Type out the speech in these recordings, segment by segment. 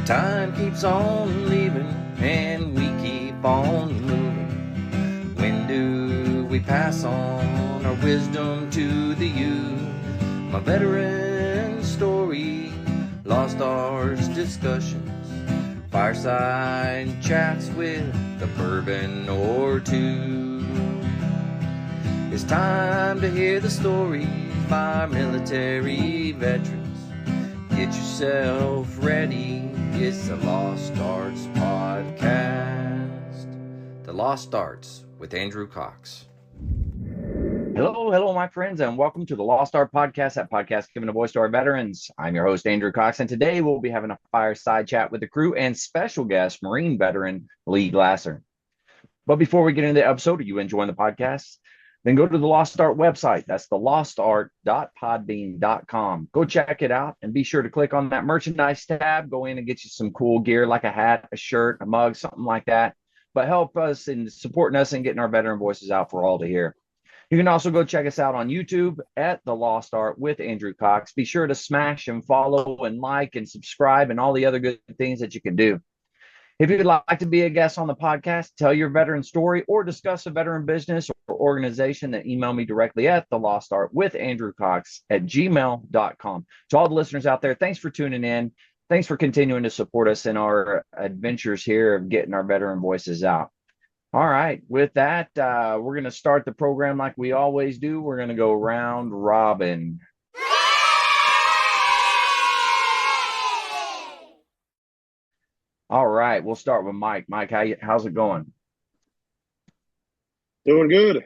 Time keeps on leaving and we keep on moving. When do we pass on our wisdom to the youth? My veteran story, lost arts discussions, fireside chats with a bourbon or two. It's time to hear the stories by military veterans. Get yourself ready. It's the Lost Arts Podcast. The Lost Arts with Andrew Cox. Hello, my friends, and welcome to the Lost Art Podcast, that podcast giving a voice to our veterans. I'm your host, Andrew Cox, and today we'll be having a fireside chat with the crew and special guest, Marine veteran Lee Glasser. But before we get into the episode, are you enjoying the podcast? Then go to the Lost Art website. That's the lostart.podbean.com. Go check it out and be sure to click on that merchandise tab. Go in and get you some cool gear like a hat, a shirt, a mug, something like that. But help us in supporting us and getting our veteran voices out for all to hear. You can also go check us out on YouTube at The Lost Art with Andrew Cox. Be sure to smash and follow and like and subscribe and all the other good things that you can do. If you'd like to be a guest on the podcast, tell your veteran story, or discuss a veteran business or organization, then email me directly at thelostartwithandrewcox@gmail.com. To all the listeners out there, thanks for tuning in. Thanks for continuing to support us in our adventures here of getting our veteran voices out. All right, with that, we're going to start the program like we always do. We're going to go round robin. All right, we'll start with Mike. Mike, how's it going? Doing good.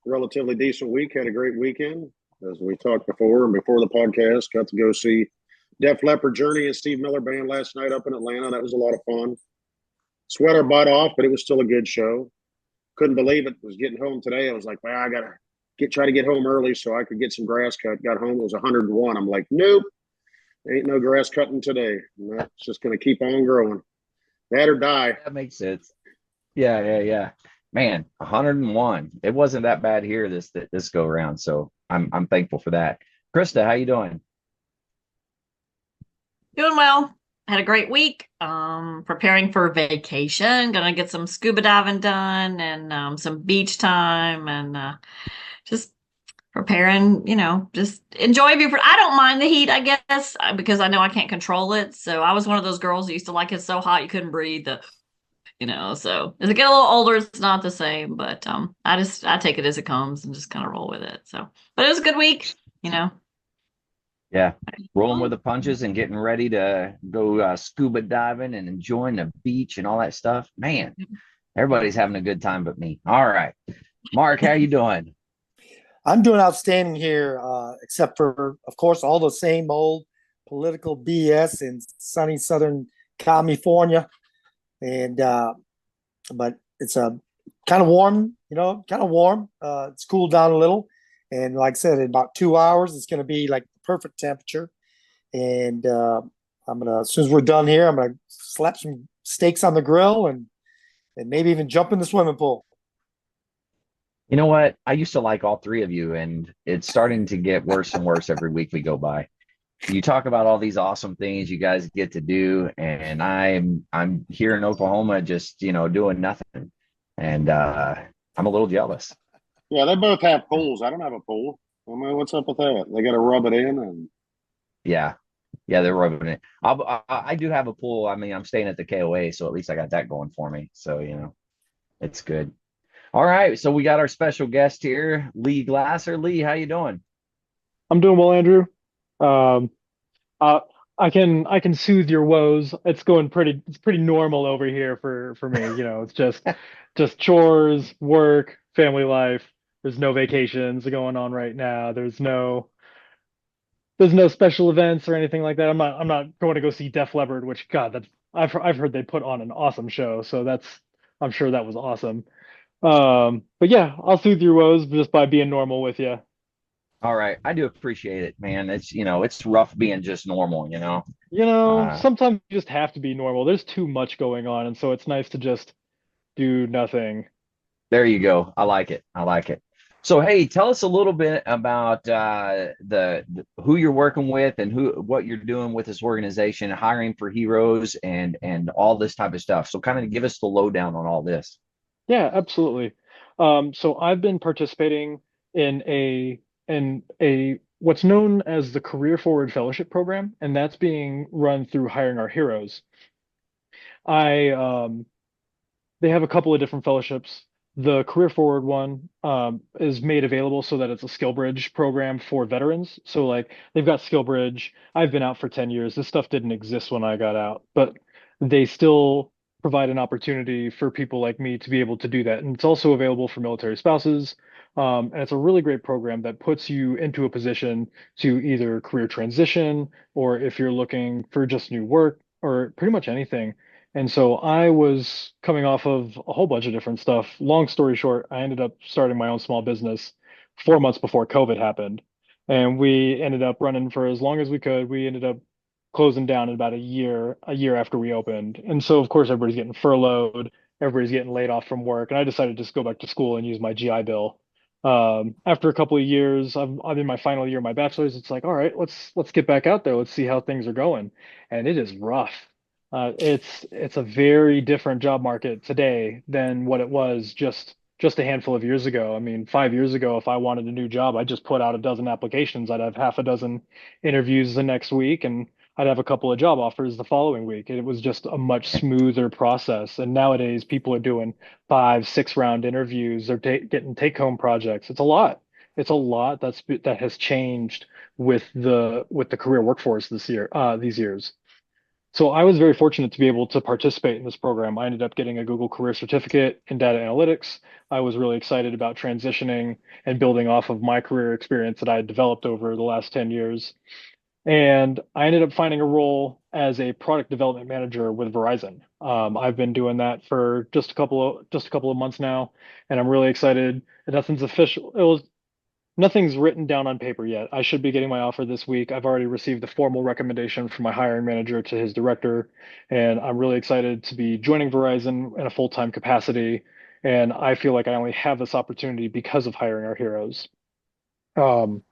Relatively decent week. Had a great weekend. As we talked before and before the podcast, got to go see Def Leppard Journey and Steve Miller Band last night up in Atlanta. That was a lot of fun. Sweater butt off, but it was still a good show. Couldn't believe it. Was getting home today. I was like, well, I got to try to get home early so I could get some grass cut. Got home, it was 101. I'm like, nope. Ain't no grass cutting today. And that's just going to keep on growing. That or die. That makes sense. Yeah. Man, 101. It wasn't that bad here this go around, so I'm thankful for that. Krista, how you doing? Doing well. Had a great week. Preparing for vacation. Gonna get some scuba diving done and some beach time and just preparing, just enjoy I don't mind the heat, I guess, because I know I can't control it. So I was one of those girls who used to like it so hot you couldn't breathe. So as I get a little older, it's not the same. But I take it as it comes and just kind of roll with it. So, but it was a good week, Yeah, rolling with the punches and getting ready to go scuba diving and enjoying the beach and all that stuff. Man, everybody's having a good time but me. All right, Mark, how you doing? I'm doing outstanding here, except for, of course, all the same old political BS in sunny Southern California. And but it's kind of warm, it's cooled down a little. And like I said, in about 2 hours, it's going to be like the perfect temperature. And as soon as we're done here, I'm going to slap some steaks on the grill and maybe even jump in the swimming pool. You know what? I used to like all three of you, and it's starting to get worse and worse every week we go by. You talk about all these awesome things you guys get to do, and I'm here in Oklahoma just, doing nothing. And I'm a little jealous. Yeah, they both have pools. I don't have a pool. I mean, what's up with that? They got to rub it in and. Yeah, they're rubbing it. I do have a pool. I mean, I'm staying at the KOA, so at least I got that going for me. So, it's good. All right, so we got our special guest here, Lee Glasser. Lee, how you doing? I'm doing well, Andrew. I can soothe your woes. It's pretty normal over here for me. It's just chores, work, family life. There's no vacations going on right now. There's no special events or anything like that. I'm not going to go see Def Leppard, which God, I've heard they put on an awesome show. So I'm sure that was awesome. But yeah, I'll soothe your woes just by being normal with you. All right. I do appreciate it, man. It's, it's rough being just normal, Sometimes you just have to be normal. There's too much going on. And so it's nice to just do nothing. There you go. I like it. So, hey, tell us a little bit about the who you're working with and who what you're doing with this organization, hiring for heroes, and all this type of stuff. So, kind of give us the lowdown on all this. Yeah, absolutely. So I've been participating in a what's known as the Career Forward Fellowship Program, and that's being run through Hiring Our Heroes. I They have a couple of different fellowships. The Career Forward one is made available so that it's a skill bridge program for veterans. So like they've got skill bridge. I've been out for 10 years. This stuff didn't exist when I got out, but they still provide an opportunity for people like me to be able to do that. And it's also available for military spouses. And it's a really great program that puts you into a position to either career transition or if you're looking for just new work or pretty much anything. And so I was coming off of a whole bunch of different stuff. Long story short, I ended up starting my own small business 4 months before COVID happened. And we ended up running for as long as we could. We ended up closing down in about a year after we opened. And so, of course, everybody's getting furloughed, everybody's getting laid off from work. And I decided to just go back to school and use my GI Bill. After a couple of years, I'm in my final year of my bachelor's. It's like, all right, let's get back out there. Let's see how things are going. And it is rough. It's a very different job market today than what it was just a handful of years ago. I mean, 5 years ago, if I wanted a new job, I just put out a dozen applications. I'd have half a dozen interviews the next week, and I'd have a couple of job offers the following week. It was just a much smoother process. And nowadays, people are doing 5, 6 round interviews. They're ta getting take-home projects. It's a lot. It's a lot that has changed with the career workforce these years. So I was very fortunate to be able to participate in this program. I ended up getting a Google Career Certificate in data analytics. I was really excited about transitioning and building off of my career experience that I had developed over the last 10 years. And I ended up finding a role as a product development manager with Verizon. I've been doing that for just a couple of months now, and I'm really excited. And nothing's official. Nothing's written down on paper yet. I should be getting my offer this week. I've already received a formal recommendation from my hiring manager to his director, and I'm really excited to be joining Verizon in a full-time capacity. And I feel like I only have this opportunity because of hiring our heroes. Um,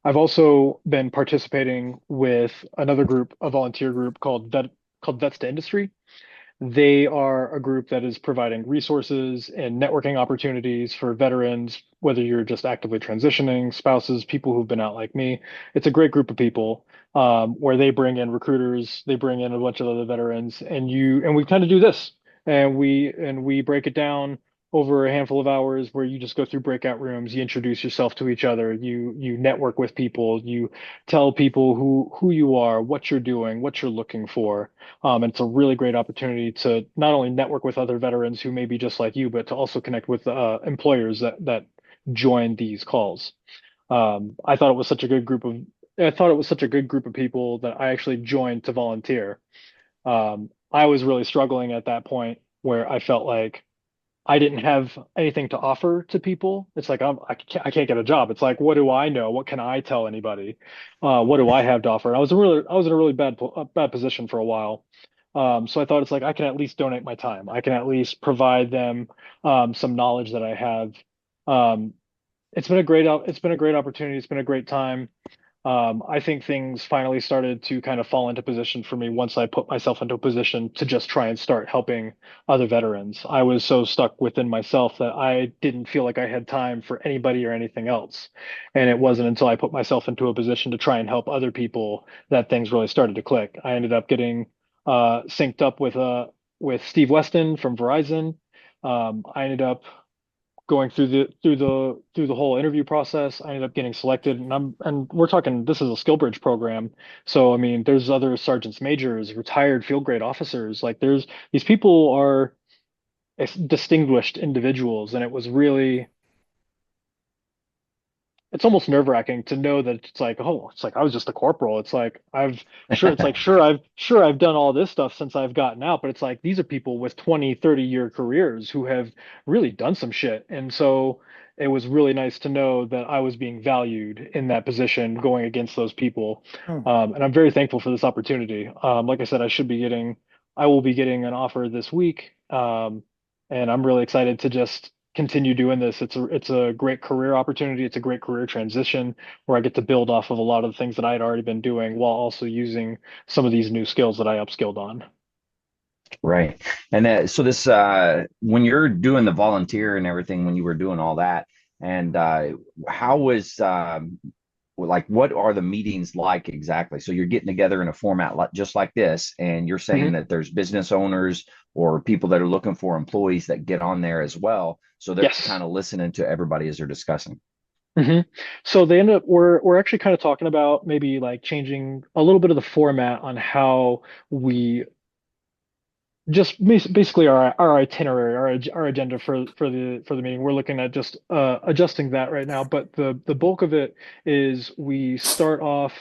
I've also been participating with another group, a volunteer group called Vets to Industry. They are a group that is providing resources and networking opportunities for veterans, whether you're just actively transitioning, spouses, people who've been out like me. It's a great group of people where they bring in recruiters, they bring in a bunch of other veterans, and we kind of do this, and we break it down over a handful of hours where you just go through breakout rooms, you introduce yourself to each other, you network with people, you tell people who you are, what you're doing, what you're looking for. And it's a really great opportunity to not only network with other veterans who may be just like you, but to also connect with employers that join these calls. I thought it was such a good group of I thought it was such a good group of people that I actually joined to volunteer. I was really struggling at that point where I felt like I didn't have anything to offer to people. It's like I can't get a job. It's like, what do I know? What can I tell anybody? What do I have to offer? And I was in a really bad position for a while. So I thought it's like I can at least donate my time. I can at least provide them some knowledge that I have. Um, it's been a great opportunity. It's been a great time. I think things finally started to kind of fall into position for me once I put myself into a position to just try and start helping other veterans. I was so stuck within myself that I didn't feel like I had time for anybody or anything else. And it wasn't until I put myself into a position to try and help other people that things really started to click. I ended up getting synced up with Steve Weston from Verizon. I ended up going through the whole interview process. I ended up getting selected, and we're talking this is a skill bridge program. So I mean, there's other sergeants majors, retired field grade officers. Like there's these people are distinguished individuals, and it was really it's almost nerve-wracking to know that it's like, oh, it's like I was just a corporal. It's like sure I've done all this stuff since I've gotten out, but it's like these are people with 20, 30-year careers who have really done some shit. And so it was really nice to know that I was being valued in that position going against those people. Hmm. And I'm very thankful for this opportunity. Like I said, I will be getting an offer this week. And I'm really excited to just continue doing this. It's a great career opportunity. It's a great career transition where I get to build off of a lot of the things that I had already been doing while also using some of these new skills that I upskilled on. Right. And so this, when you're doing the volunteer and everything, when you were doing all that, and how was, like, what are the meetings like exactly? So you're getting together in a format like, just like this, and you're saying Mhm. that there's business owners or people that are looking for employees that get on there as well. So they're Yes. kind of listening to everybody as they're discussing. hmm So they end up we're actually kind of talking about maybe like changing a little bit of the format on how we just basically our itinerary, our agenda for the meeting. We're looking at just adjusting that right now, but the bulk of it is we start off.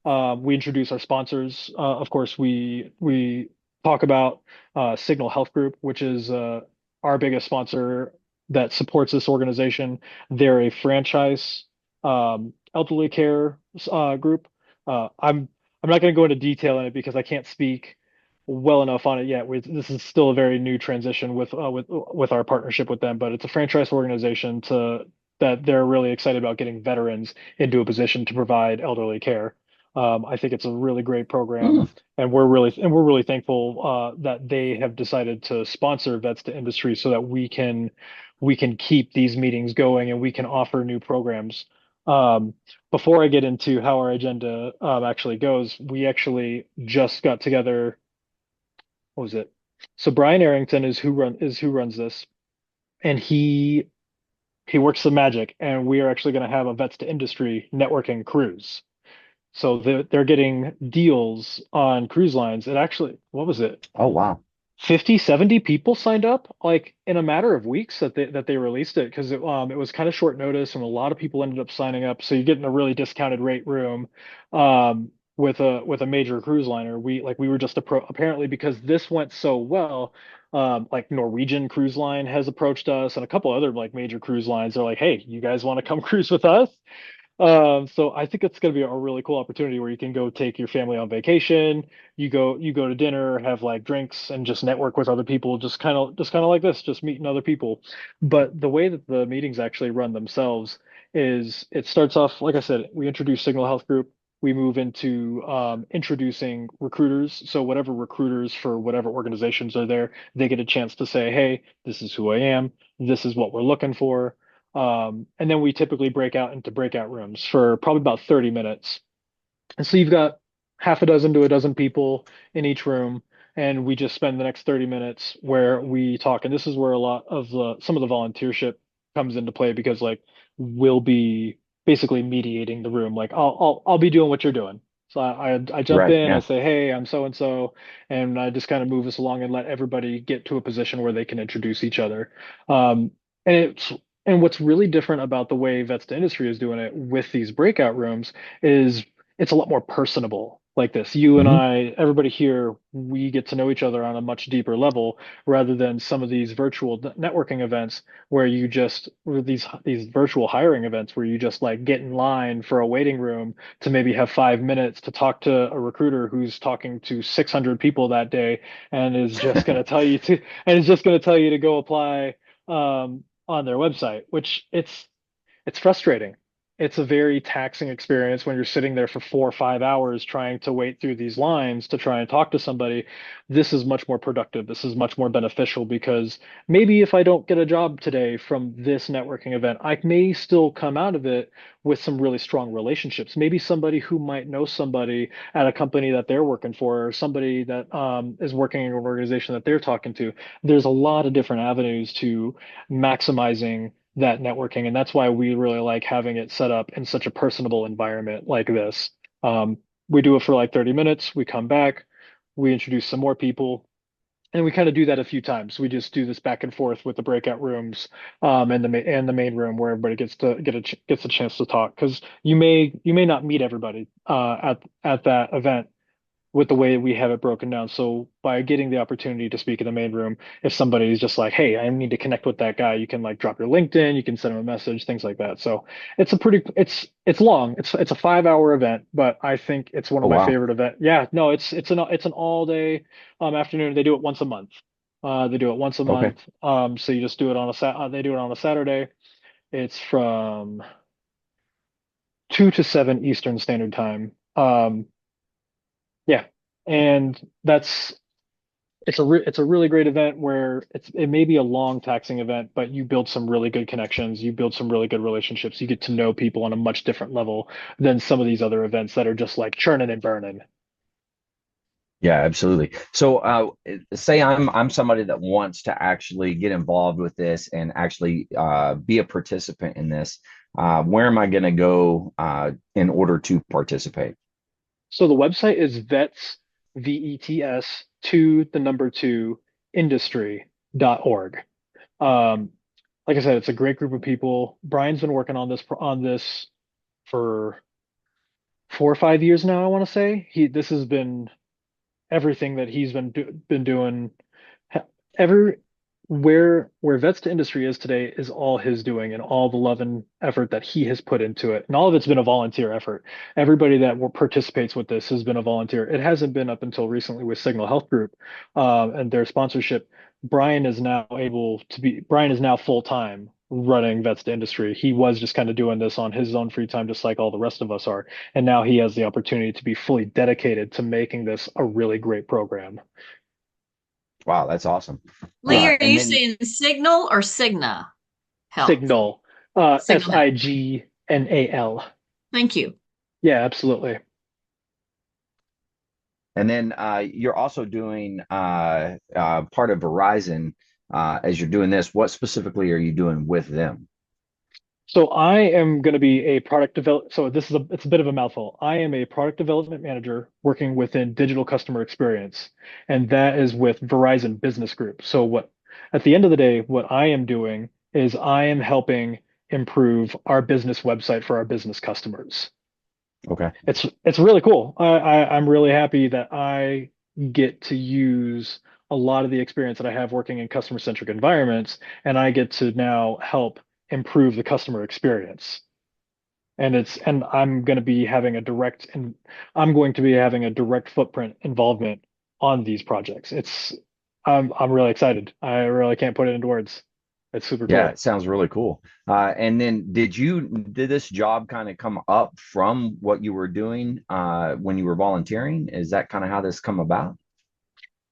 We introduce our sponsors. Of course, we talk about Signal Health Group, which is our biggest sponsor that supports this organization. They're a franchise elderly care group. I'm not going to go into detail in it because I can't speak well enough on it yet. This is still a very new transition with our partnership with them, but it's a franchise organization to that they're really excited about getting veterans into a position to provide elderly care. I think it's a really great program, Mm, and we're really thankful that they have decided to sponsor Vets to Industry so that we can keep these meetings going and we can offer new programs. Um, Before I get into how our agenda actually goes, we actually just got together. What was it? So Brian Arrington is who runs this, and he works the magic, and we are actually going to have a Vets to Industry networking cruise. So they're getting deals on cruise lines. It actually, what was it? oh, wow. 50, 70 people signed up like in a matter of weeks that they released it because it was kind of short notice and a lot of people ended up signing up. So you get in a really discounted rate room with a major cruise liner. We were just apparently because this went so well, like Norwegian Cruise Line has approached us and a couple other like major cruise lines. They're like, hey, you guys want to come cruise with us? So I think it's going to be a really cool opportunity where you can go take your family on vacation. You go to dinner, have like drinks, and just network with other people. Just kind of like this, just meeting other people. But the way that the meetings actually run themselves is it starts off, like I said, we introduce Signal Health Group. We move into introducing recruiters. So whatever recruiters for whatever organizations are there, they get a chance to say, "Hey, this is who I am. This is what we're looking for." And then we typically break out into breakout rooms for probably about 30 minutes. And so you've got half a dozen to a dozen people in each room, and we just spend the next 30 minutes where we talk. And this is where a lot of some of the volunteership comes into play because like we'll be basically mediating the room. Like I'll be doing what you're doing. So I jump Right. in, I Yeah. say, hey, I'm so and so, and I just kind of move us along and let everybody get to a position where they can introduce each other. Um, and it's and what's really different about the way Vets to Industry is doing it with these breakout rooms is it's a lot more personable like this. You and Hmm. I, everybody here, we get to know each other on a much deeper level rather than some of these virtual networking events where you just or these virtual hiring events where you just like get in line for a waiting room to maybe have 5 minutes to talk to a recruiter who's talking to 600 people that day and is just going to tell you to and is just going to tell you to go apply on their website, which it's frustrating. It's a very taxing experience when you're sitting there for 4 or 5 hours trying to wait through these lines to try and talk to somebody. This is much more productive. This is much more beneficial because maybe if I don't get a job today from this networking event, I may still come out of it with some really strong relationships. Maybe somebody who might know somebody at a company that they're working for, or somebody that is working in an organization that they're talking to. There's a lot of different avenues to maximizing that networking. And that's why we really like having it set up in such a personable environment like this. Um, we do it for like 30 minutes. We come back, we introduce some more people, and we kind of do that a few times. We just do this back and forth with the breakout rooms and the main room where everybody gets to gets a chance to talk because you may not meet everybody at that event with the way we have it broken down. So by getting the opportunity to speak in the main room, if somebody's just like, hey, I need to connect with that guy, you can like drop your LinkedIn, you can send him a message, things like that. So it's long. It's a 5 hour event, but I think it's one Oh, of my wow. favorite event. Yeah, no, it's an all day afternoon. They do it once a month. They do it once a Okay. month. So you just do it on they do it on a Saturday. It's from 2 to 7 Eastern Standard Time. Yeah, and it's a really great event where it may be a long taxing event, but you build some really good connections, you build some really good relationships, you get to know people on a much different level than some of these other events that are just like churning and burning. Yeah, absolutely. So, say I'm somebody that wants to actually get involved with this and actually be a participant in this. Where am I going to go in order to participate? So the website is vets, VETS, to the number two, industry.org. Um, like I said, it's a great group of people. Brian's been working on this for 4 or 5 years now, I want to say. This has been everything that he's been doing. Every where Vets to Industry is today is all his doing and all the love and effort that he has put into it. And all of it's been a volunteer effort. Everybody that participates with this has been a volunteer. It hasn't been up until recently with Signal Health Group and their sponsorship. Brian is now full time running Vets to Industry. He was just kind of doing this on his own free time, just like all the rest of us are. And now he has the opportunity to be fully dedicated to making this a really great program. Wow, that's awesome. Lee, are And you then, saying Signal or Cigna Health? Signal, Signal Health. Signal. Thank you. Yeah, absolutely. you're also doing part of Verizon as you're doing this. What specifically are you doing with them? So I am going to be a product develop. So it's a bit of a mouthful. I am a product development manager working within digital customer experience, and that is with Verizon Business Group. At the end of the day, what I am doing is I am helping improve our business website for our business customers. Okay. It's really cool. I'm really happy that I get to use a lot of the experience that I have working in customer centric environments, and I get to now help improve the customer experience. And I'm going to be having a direct footprint involvement on these projects. I'm really excited. I really can't put it into words. It's super Yeah, cool. it sounds really cool. And then did this job kind of come up from what you were doing when you were volunteering? Is that kind of how this come about?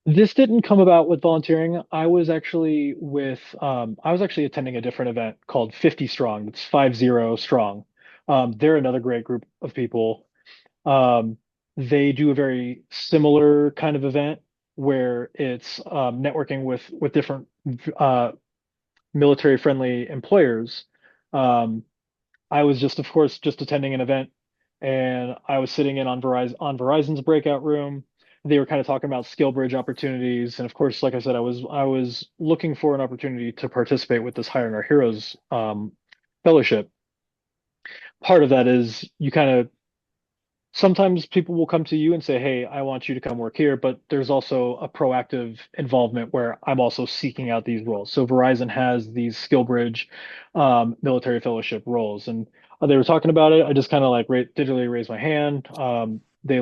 This didn't come about with volunteering. I was actually attending a different event called 50 Strong. It's 50 strong. They're another great group of people. Um, they do a very similar kind of event where it's networking with different uh, military friendly employers. Um, I was just, of course, just attending an event, and I was sitting in on Verizon's breakout room. They were kind of talking about skill bridge opportunities, and of course, like I said, I was looking for an opportunity to participate with this Hiring Our Heroes fellowship. Part of that is you kind of sometimes people will come to you and say, "Hey, I want you to come work here," but there's also a proactive involvement where I'm also seeking out these roles. So Verizon has these SkillBridge military fellowship roles, and they were talking about it. I just kind of like digitally raised my hand. They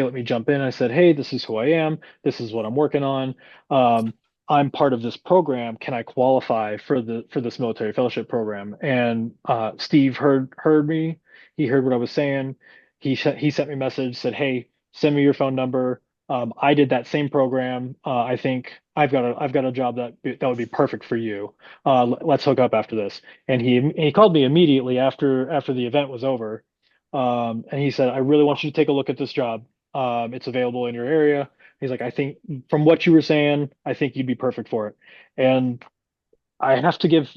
let me jump in. I said, "Hey, this is who I am. This is what I'm working on. Um, I'm part of this program. Can I qualify for this military fellowship program?" And Steve heard me. He heard what I was saying. He sent me a message, said, "Hey, send me your phone number." I did that same program. I think I've got a job that would be perfect for you. Let's hook up after this. And he called me immediately after the event was over. And he said, "I really want you to take a look at this job. It's available in your area." He's like, "I think from what you were saying, I think you'd be perfect for it." And I have to give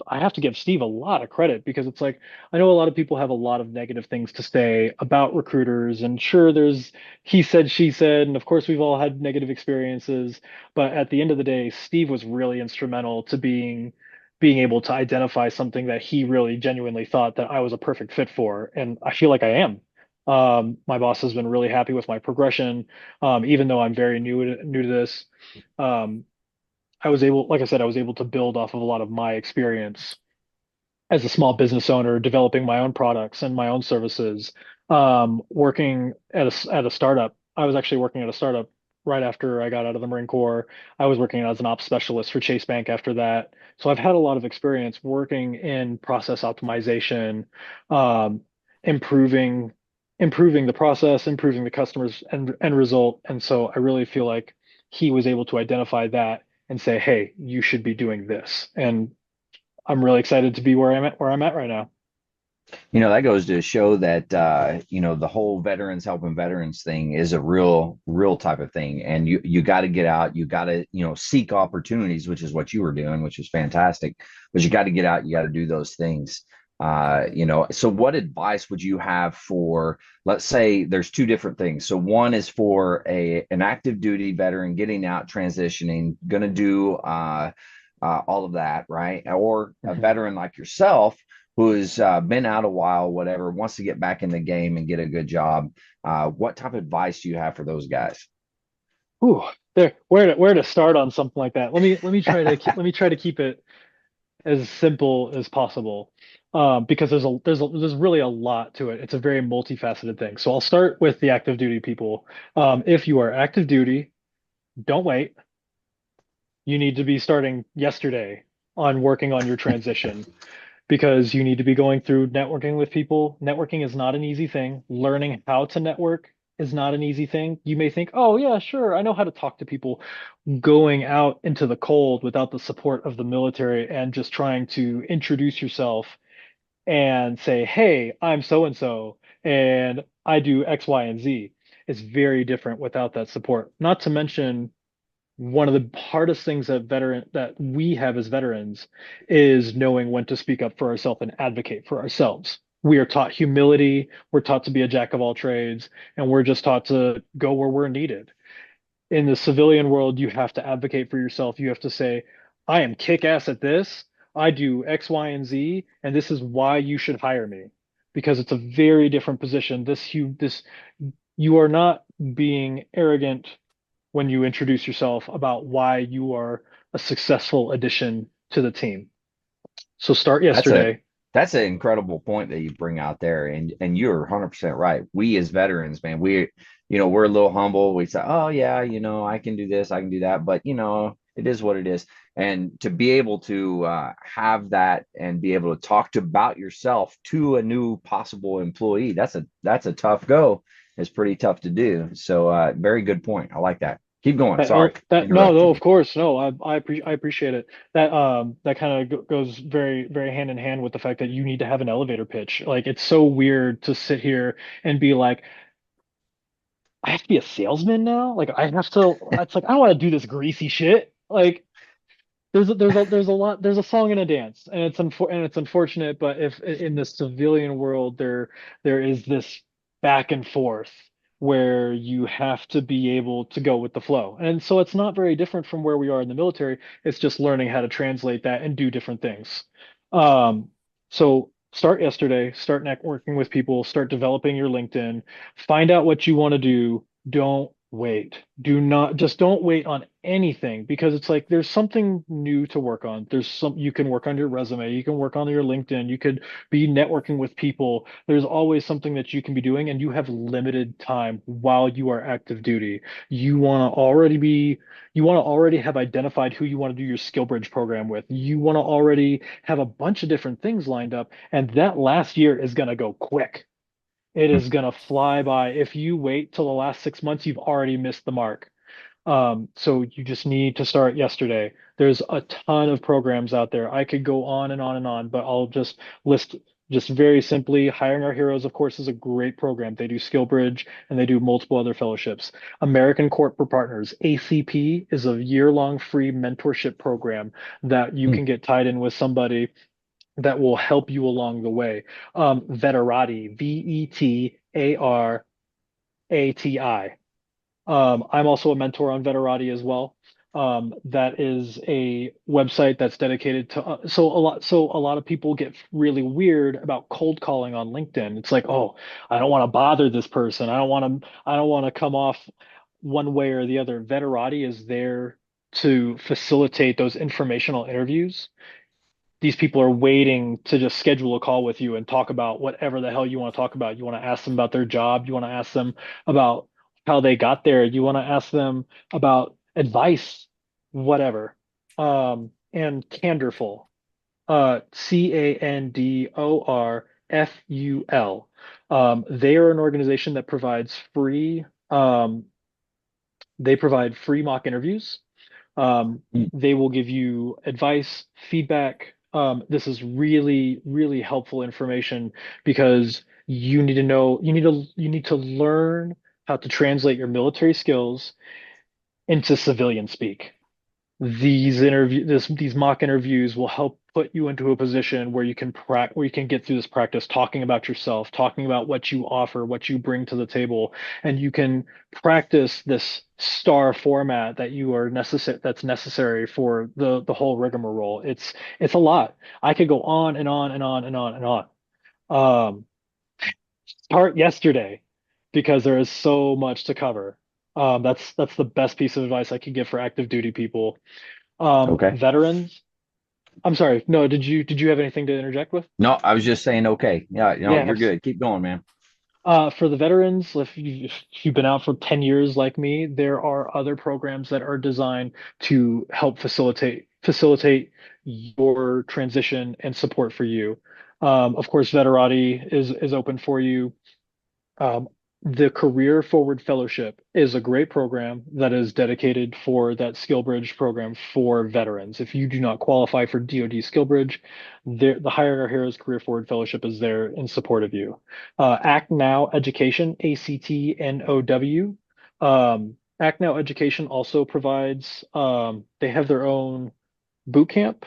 Steve a lot of credit because it's like I know a lot of people have a lot of negative things to say about recruiters, and sure there's he said she said, and of course we've all had negative experiences, but at the end of the day Steve was really instrumental to being able to identify something that he really genuinely thought that I was a perfect fit for, and I feel like I am. My boss has been really happy with my progression, even though I'm very new to this. Um, like I said, I was able to build off of a lot of my experience as a small business owner, developing my own products and my own services. Working at a startup. I was actually working at a startup right after I got out of the Marine Corps. I was working as an ops specialist for Chase Bank after that. So I've had a lot of experience working in process optimization, um, improving improving the process, improving the customer's end result. And so I really feel like he was able to identify that and say, "Hey, you should be doing this." And I'm really excited to be where I'm at right now. That goes to show that the whole veterans helping veterans thing is a real type of thing. And you got to get out, you got to, seek opportunities, which is what you were doing, which is fantastic. But you got to get out, you got to do those things. So what advice would you have for, let's say there's two different things. So one is for an active duty veteran getting out, transitioning, gonna do all of that, right? Or a Mhm. veteran like yourself who's been out a while, whatever, wants to get back in the game and get a good job. What type of advice do you have for those guys? Ooh, there, where to start on something like that? Let me try to let me try to keep it as simple as possible, because there's really a lot to it. It's a very multifaceted thing. So I'll start with the active duty people. If you are active duty, don't wait. You need to be starting yesterday on working on your transition, because you need to be going through networking with people. Networking is not an easy thing. Learning how to network is not an easy thing. You may think, oh, yeah, sure, I know how to talk to people. Going out into the cold without the support of the military and just trying to introduce yourself and say, hey, I'm so and so, and I do X, Y, and Z is very different without that support. Not to mention, one of the hardest things that we have as veterans is knowing when to speak up for ourselves and advocate for ourselves. We are taught humility, we're taught to be a jack of all trades, and we're just taught to go where we're needed. In the civilian world, you have to advocate for yourself. You have to say, I am kick ass at this. I do X, Y, and Z, and this is why you should hire me. Because it's a very different position. You are not being arrogant when you introduce yourself about why you are a successful addition to the team. So start That's a yesterday. that's an incredible point that you bring out there, and you're 100% right. We as veterans, man, we're a little humble. We say, "Oh yeah, I can do this, I can do that," but it is what it is. And to be able to have that and be able to talk to about yourself to a new possible employee, that's a tough go. It's pretty tough to do. So, very good point. I like that. Keep going. Sorry, That no, interrupt no, you. of course, no. I appreciate it. That kind of goes very very hand in hand with the fact that you need to have an elevator pitch. Like it's so weird to sit here and be like, I have to be a salesman now. Like I have to. It's like I don't want to do this greasy shit. Like there's a lot there's a song and a dance, and it's unfortunate, but if in the civilian world there is this back and forth where you have to be able to go with the flow. And so it's not very different from where we are in the military. It's just learning how to translate that and do different things. So start yesterday, start networking with people, start developing your LinkedIn, find out what you want to do. Don't wait. Don't wait on anything, because it's like there's something new to work on. You can work on your resume, you can work on your LinkedIn, you could be networking with people. There's always something that you can be doing, and you have limited time while you are active duty. You want to already be you want to already have identified who you want to do your skill bridge program with. You want to already have a bunch of different things lined up, and that last year is going to go quick. It is going to fly by. If you wait till the last 6 months, you've already missed the mark. So you just need to start yesterday. There's a ton of programs out there. I could go on and on and on, but I'll just list just very simply. Hiring Our Heroes, of course, is a great program. They do Skill Bridge and they do multiple other fellowships. American Corporate Partners, ACP, is a year-long free mentorship program that you Hmm. can get tied in with somebody that will help you along the way. Veterati, VETARATI. I'm also a mentor on Veterati as well. That is a website that's dedicated to so a lot of people get really weird about cold calling on LinkedIn. It's like, oh, I don't want to bother this person. I don't want to come off one way or the other. Veterati is there to facilitate those informational interviews. These people are waiting to just schedule a call with you and talk about whatever the hell you want to talk about. You want to ask them about their job. You want to ask them about how they got there. You want to ask them about advice, whatever. And Candorful, Candorful. They are an organization that provides free mock interviews. Mm. They will give you advice, feedback. This is really, really helpful information because you need to learn how to translate your military skills into civilian speak. These mock interviews will help put you into a position where where you can get through this practice talking about yourself, talking about what you offer, what you bring to the table, and you can practice this star format that's necessary for the whole rigmarole. It's a lot. I could go on and on and on and on and on. Um, Start yesterday because there is so much to cover. That's the best piece of advice I could give for active duty people. Okay. Veterans. I'm sorry. No, did you have anything to interject with? No, I was just saying, okay. Yeah, Yeah, you're good. Keep going, man. for the veterans, if you've been out for 10 years like me, there are other programs that are designed to help facilitate your transition and support for you. Of course, Veterati is open for you. Um, the Career Forward Fellowship is a great program that is dedicated for that Skill Bridge program for veterans. If you do not qualify for DoD Skill Bridge, the Hiring Our Heroes Career Forward Fellowship is there in support of you. Act Now Education, ACTNOW. Act Now Education also provides, they have their own boot camp.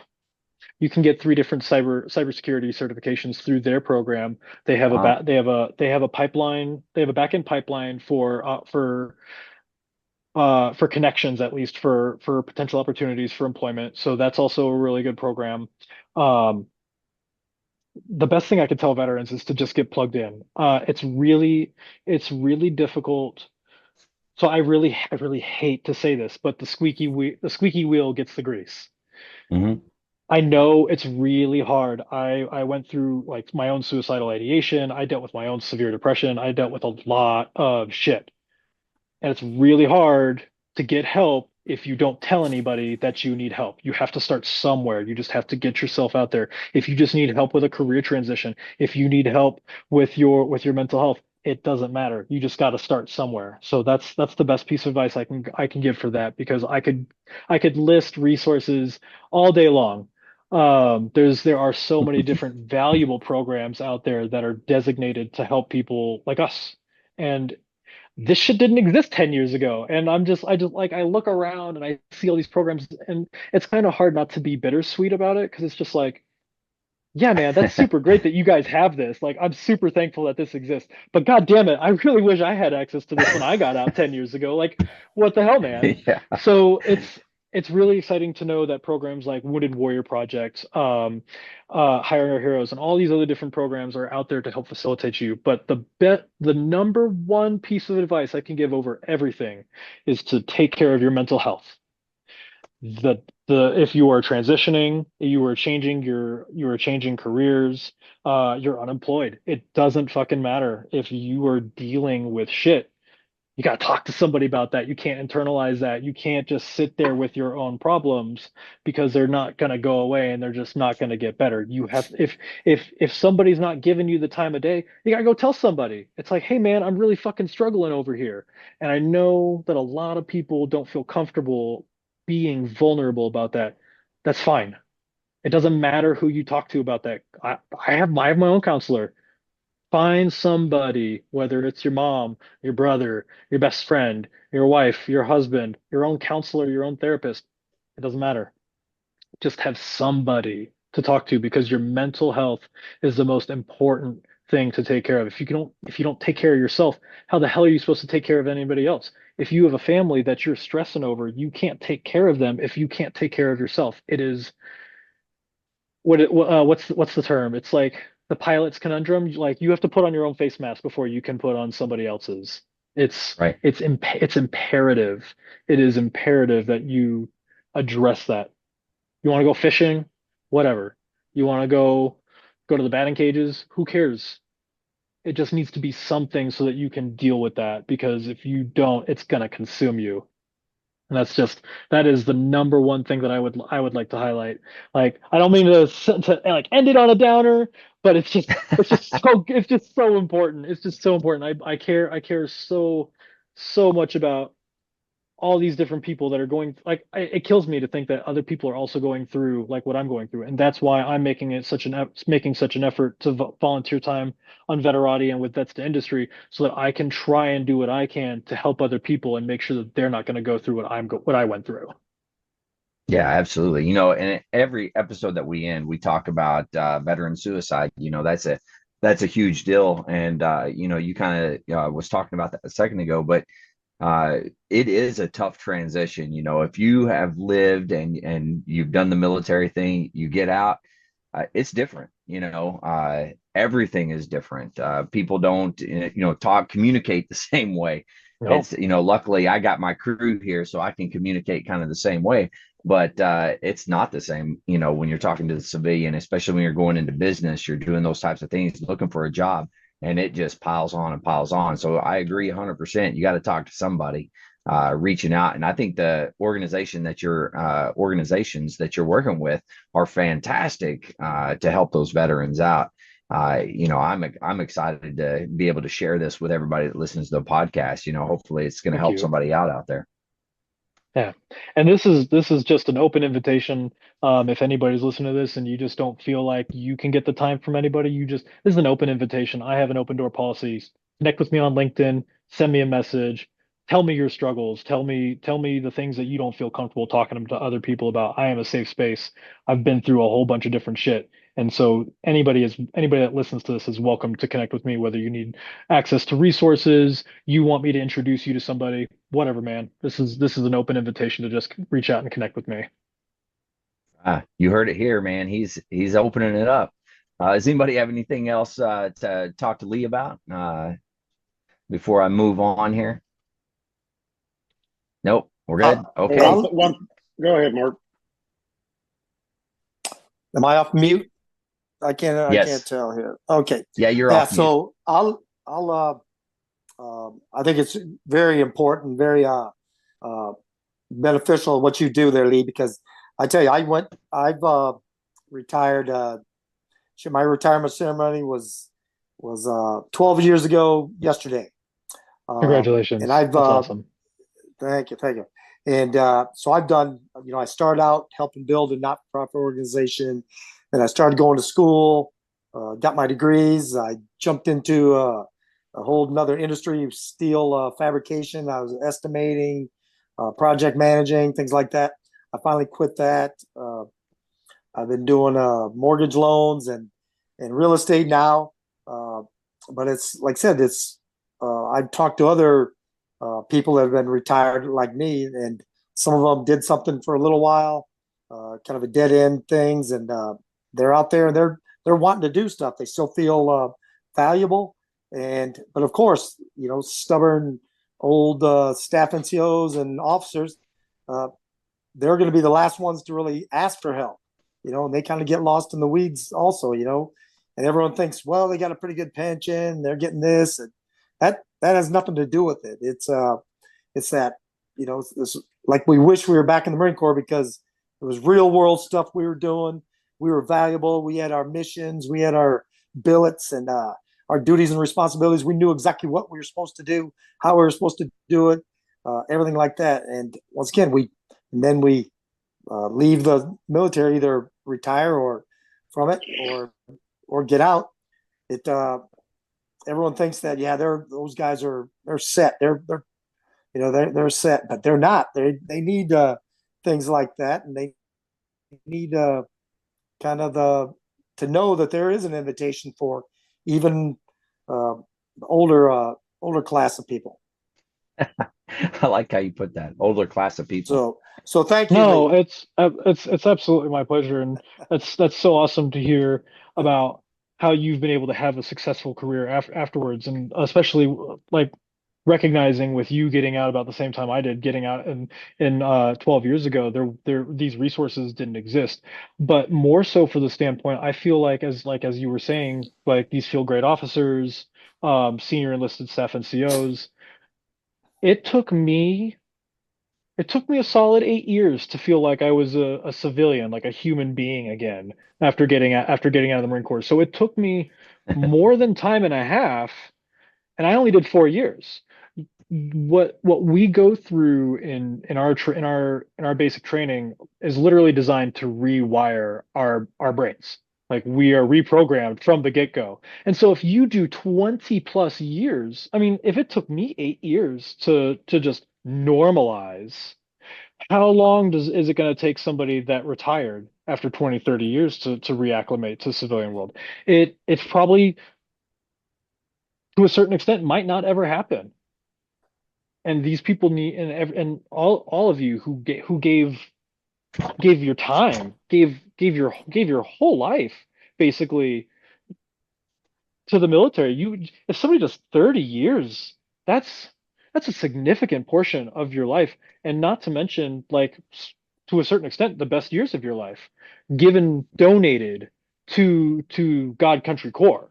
You can get three different cybersecurity certifications through their program. Wow. They have a pipeline. They have a backend pipeline for connections, at least for potential opportunities for employment. So that's also a really good program. Um, the best thing I could tell veterans is to just get plugged in. It's really difficult. So I really hate to say this, but the squeaky wheel gets the grease. Hmm. I know it's really hard. I went through like my own suicidal ideation. I dealt with my own severe depression. I dealt with a lot of shit. And it's really hard to get help if you don't tell anybody that you need help. You have to start somewhere. You just have to get yourself out there. If you just need help with a career transition, if you need help with your mental health, it doesn't matter. You just got to start somewhere. So that's the best piece of advice I can give for that because I could list resources all day long. There are so many different valuable programs out there that are designated to help people like us. And this shit didn't exist 10 years ago. And I just like, I look around and I see all these programs and it's kind of hard not to be bittersweet about it because it's just like, yeah, man, that's super great that you guys have this. Like, I'm super thankful that this exists. But God damn it, I really wish I had access to this when I got out 10 years ago. Like, what the hell, man? Yeah. So it's really exciting to know that programs like Wounded Warrior Project, Hiring Our Heroes, and all these other different programs are out there to help facilitate you. But the number one piece of advice I can give over everything is to take care of your mental health. The if you are transitioning, you are changing careers, you're unemployed. It doesn't fucking matter if you are dealing with shit. You got to talk to somebody about that. You can't internalize that. You can't just sit there with your own problems because they're not going to go away and they're just not going to get better. You have if somebody's not giving you the time of day, you got to go tell somebody. It's like, "Hey man, I'm really fucking struggling over here." And I know that a lot of people don't feel comfortable being vulnerable about that. That's fine. It doesn't matter who you talk to about that. I have my own counselor. Find somebody, whether it's your mom, your brother, your best friend, your wife, your husband, your own counselor, your own therapist. It doesn't matter. Just have somebody to talk to because your mental health is the most important thing to take care of. If you don't take care of yourself, how the hell are you supposed to take care of anybody else? If you have a family that you're stressing over, you can't take care of them if you can't take care of yourself. It is what's the term? It's like the pilot's conundrum. Like you have to put on your own face mask before you can put on somebody else's. Right. It's imperative. It is imperative that you address that. You want to go fishing? Whatever. You want to go to the batting cages? Who cares? It just needs to be something so that you can deal with that, because if you don't, it's gonna consume you. And that is the number one thing that I would like to highlight. Like, I don't mean to like end it on a downer, but it's just so important. It's just so important. I care so much about all these different people that are going, like, it kills me to think that other people are also going through like what I'm going through, and that's why I'm making such an effort to volunteer time on Veterati and with Vets to Industry, so that I can try and do what I can to help other people and make sure that they're not going to go through what I went through. Yeah, absolutely. In every episode that we end, we talk about veteran suicide. That's a huge deal, and you kind of was talking about that a second ago, but it is a tough transition. If you have lived and you've done the military thing, you get out, it's different. Everything is different. People don't, communicate the same way. No. It's, luckily I got my crew here, so I can communicate kind of the same way. But it's not the same, when you're talking to the civilian, especially when you're going into business, you're doing those types of things, looking for a job, and it just piles on and piles on. So I agree 100%. You got to talk to somebody, reaching out. And I think the organizations that you're working with are fantastic to help those veterans out. I'm excited to be able to share this with everybody that listens to the podcast. Hopefully it's going to Thank help you. somebody out there. Yeah. And this is just an open invitation. If anybody's listening to this and you just don't feel like you can get the time from anybody, this is an open invitation. I have an open door policy. Connect with me on LinkedIn, send me a message, tell me your struggles, tell me the things that you don't feel comfortable talking to other people about. I am a safe space. I've been through a whole bunch of different shit. And so anybody that listens to this is welcome to connect with me, whether you need access to resources, you want me to introduce you to somebody, whatever, man. This is an open invitation to just reach out and connect with me. You heard it here, man. He's opening it up. Does anybody have anything else to talk to Lee about before I move on here? Nope, we're good. Okay. Go ahead, Mark. Am I off mute? I can't Yes. tell here. Okay. Yeah, you're Yeah. off mute. So I think it's very important, very beneficial what you do there, Lee, because I tell you, I've retired. My retirement ceremony was 12 years ago yesterday. Congratulations. And I've That's awesome. Thank you. And so I've done. I started out helping build a not-for-profit organization, and I started going to school, got my degrees. I jumped into a whole another industry of steel fabrication. I was estimating, project managing, things like that. I finally quit that. I've been doing mortgage loans and real estate now. But it's like I said, I've talked to other people that have been retired like me, and some of them did something for a little while, kind of a dead end things, and they're out there and they're wanting to do stuff. They still feel valuable, but of course, stubborn old staff NCOs and officers, they're going to be the last ones to really ask for help, and they kind of get lost in the weeds also, and everyone thinks, well, they got a pretty good pension, they're getting this, and that has nothing to do with it. It's that, it's like we wish we were back in the Marine Corps, because it was real world stuff we were doing. We were valuable. We had our missions, we had our billets and our duties and responsibilities. We knew exactly what we were supposed to do, how we were supposed to do it, everything like that. And once again, we leave the military, either retire or from it or get out. Everyone thinks that, yeah, those guys they're set. They're set, but they're not. They need things like that, and they need kind of to know that there is an invitation for even older class of people. I like how you put that. Older class of people. So thank you. No, Lee. it's absolutely my pleasure, and that's so awesome to hear about how you've been able to have a successful career afterwards, and especially like recognizing with you getting out about the same time I did, getting out in 12 years ago, these resources didn't exist. But more so for the standpoint, I feel like as you were saying, like these feel great officers, senior enlisted staff NCOs. It took me it took me a solid 8 years to feel like I was a civilian, like a human being again, after getting out of the Marine Corps. So it took me more than time and a half, and I only did 4 years. What we go through in our basic training is literally designed to rewire our brains. Like we are reprogrammed from the get-go. And so if you do 20 plus years, I mean, if it took me 8 years to just normalize, how long is it going to take somebody that retired after 20, 30 years to reacclimate to the civilian world? It's probably to a certain extent might not ever happen. And these people need, and all of you who gave your time, gave your whole life basically to the military. If somebody does 30 years, that's that's a significant portion of your life, and not to mention, like, to a certain extent, the best years of your life, given donated to God Country Corps.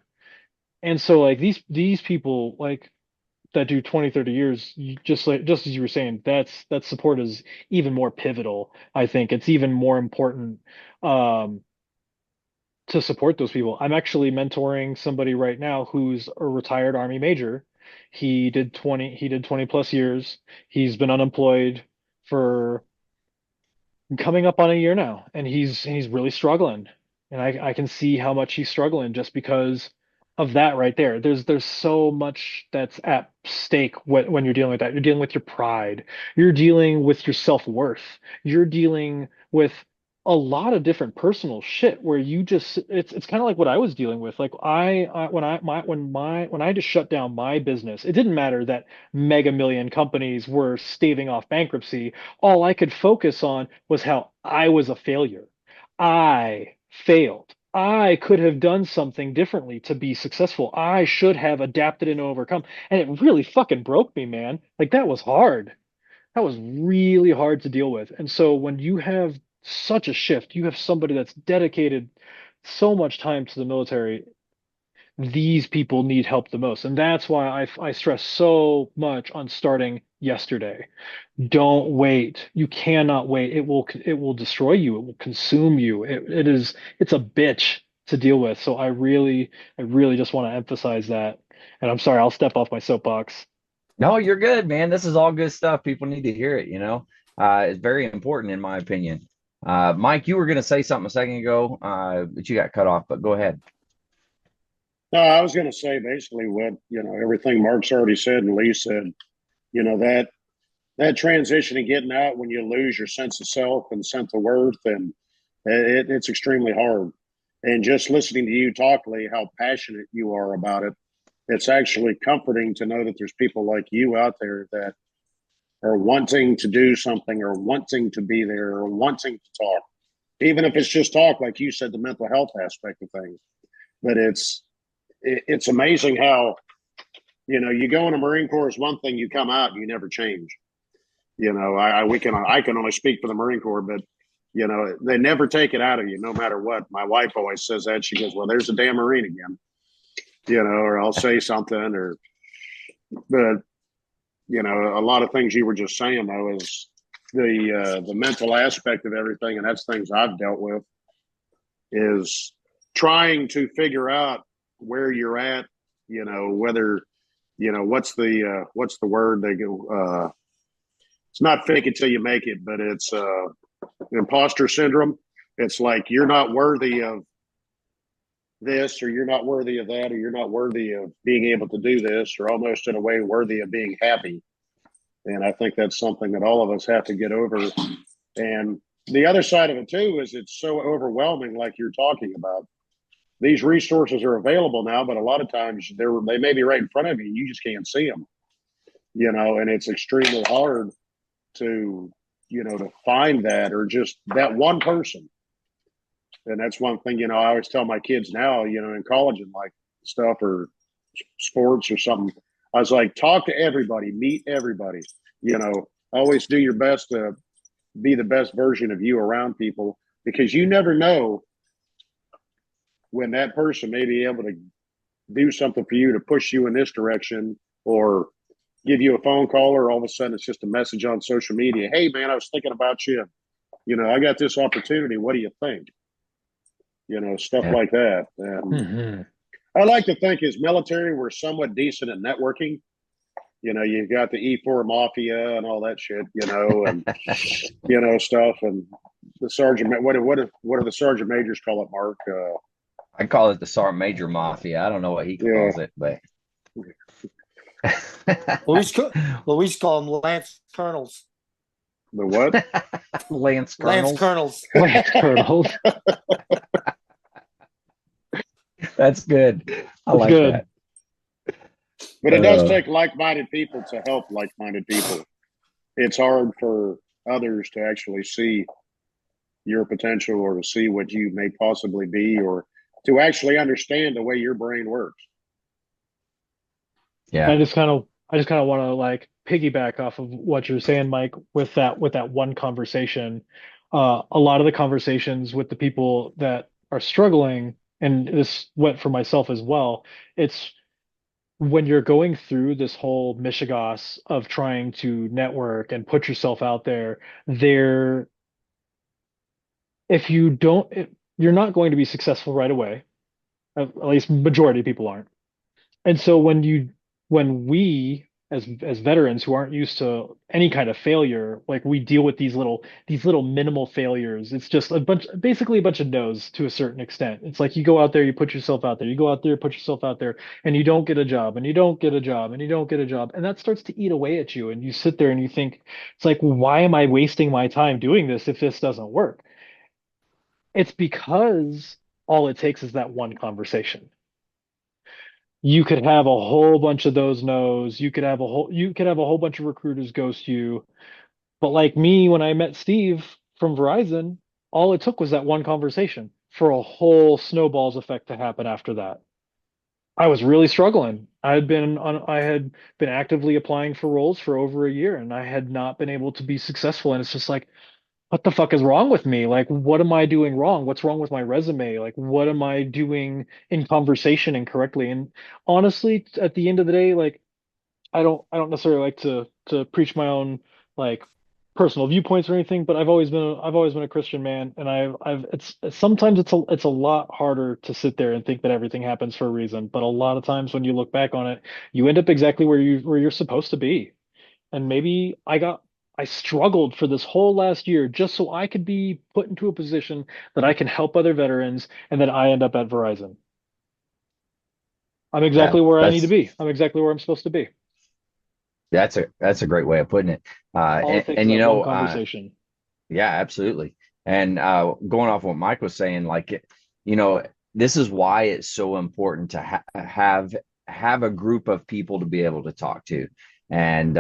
And so like these people like that do 20, 30 years, just as you were saying, that support is even more pivotal. I think it's even more important um to support those people. I'm actually mentoring somebody right now who's a retired Army major. He did 20 plus years. He's been unemployed for coming up on a year now, and he's really struggling. And I can see how much he's struggling just because of that right there. There's so much that's at stake when you're dealing with that. You're dealing with your pride. You're dealing with your self-worth. You're dealing with a lot of different personal shit where you just it's kind of like what I was dealing with. Like when I had to shut down my business, it didn't matter that mega million companies were staving off bankruptcy. All I could focus on was how I was a failure. I failed. I could have done something differently to be successful. I should have adapted and overcome. And it really fucking broke me, man. Like that was hard. That was really hard to deal with. And so when you have such a shift, you have somebody that's dedicated so much time to the military, these people need help the most. And that's why I stress so much on starting yesterday. Don't wait. You cannot wait. It will destroy you. It will consume you. It's a bitch to deal with. So I really just want to emphasize that. And I'm sorry, I'll step off my soapbox. No, you're good, man. This is all good stuff. People need to hear it, you know. It's very important in my opinion. Mike, you were going to say something a second ago, but you got cut off, but go ahead. No, I was going to say basically what, everything Mark's already said and Lee said, that transition and getting out when you lose your sense of self and sense of worth, and it's extremely hard. And just listening to you talk, Lee, how passionate you are about it, it's actually comforting to know that there's people like you out there that are wanting to do something or wanting to be there or wanting to talk, even if it's just talk, like you said, the mental health aspect of things. But it's amazing how, you go in a Marine Corps is one thing, you come out and you never change. I can only speak for the Marine Corps, but they never take it out of you, no matter what. My wife always says that. She goes, "Well, there's a damn Marine again," or I'll say something, but a lot of things you were just saying though is the mental aspect of everything, and that's things I've dealt with, is trying to figure out where you're at, whether, what's the word they go, it's not fake it till you make it, but it's imposter syndrome. It's like you're not worthy of this, or you're not worthy of that, or you're not worthy of being able to do this, or almost in a way worthy of being happy. And I think that's something that all of us have to get over. And the other side of it too is it's so overwhelming, like you're talking about. These resources are available now, but a lot of times they may be right in front of you. You just can't see them, and it's extremely hard to, to find that, or just that one person. And that's one thing, I always tell my kids now, in college and like stuff or sports or something. I was like, talk to everybody, meet everybody, always do your best to be the best version of you around people, because you never know when that person may be able to do something for you to push you in this direction, or give you a phone call, or all of a sudden it's just a message on social media. Hey man, I was thinking about you. I got this opportunity. What do you think? Stuff Yeah. like that. And Mhm. I like to think as military, we're somewhat decent at networking. You've got the E4 mafia and all that shit, and stuff. And the sergeant, what do the sergeant majors call it, Mark? I call it the Sergeant Major Mafia. I don't know what he Yeah. calls it, but Luis call them Lance Colonels. The what? Lance Lance Colonels. Colonels. Lance Colonels. That's good. I That's like good. that. But it does take like-minded people to help like-minded people. It's hard for others to actually see your potential, or to see what you may possibly be, or to actually understand the way your brain works. Yeah. I just kind of want to like piggyback off of what you're saying, Mike, with that one conversation. A lot of the conversations with the people that are struggling, and this went for myself as well, it's when you're going through this whole mishigas of trying to network and put yourself out there, if you don't, you're not going to be successful right away. At least majority of people aren't. And so when we as veterans who aren't used to any kind of failure, like we deal with these little minimal failures. It's just basically a bunch of no's to a certain extent. It's like you go out there, you put yourself out there, you go out there, put yourself out there, and you don't get a job, and you don't get a job, and you don't get a job, and that starts to eat away at you, and you sit there and you think, it's like, why am I wasting my time doing this if this doesn't work? It's because all it takes is that one conversation. You could have a whole bunch of those no's. You could have a whole bunch of recruiters ghost you. But like me, when I met Steve from Verizon, all it took was that one conversation for a whole snowball's effect to happen after that. I was really struggling. I had been actively applying for roles for over a year, and I had not been able to be successful. And it's just like, what the fuck is wrong with me? Like, what am I doing wrong? What's wrong with my resume? Like, what am I doing in conversation incorrectly? And honestly, at the end of the day, like, I don't necessarily like to preach my own like personal viewpoints or anything, but I've always been a Christian man, and I've it's sometimes it's a lot harder to sit there and think that everything happens for a reason, but a lot of times when you look back on it, you end up exactly where you're supposed to be. And maybe I struggled for this whole last year just so I could be put into a position that I can help other veterans, and then I end up at Verizon. I'm Yeah. exactly where I need to be. I'm exactly where I'm supposed to be. That's a great way of putting it. All it takes is And that one conversation. yeah, absolutely. And going off what Mike was saying, like you know, this is why it's so important to have a group of people to be able to talk to. And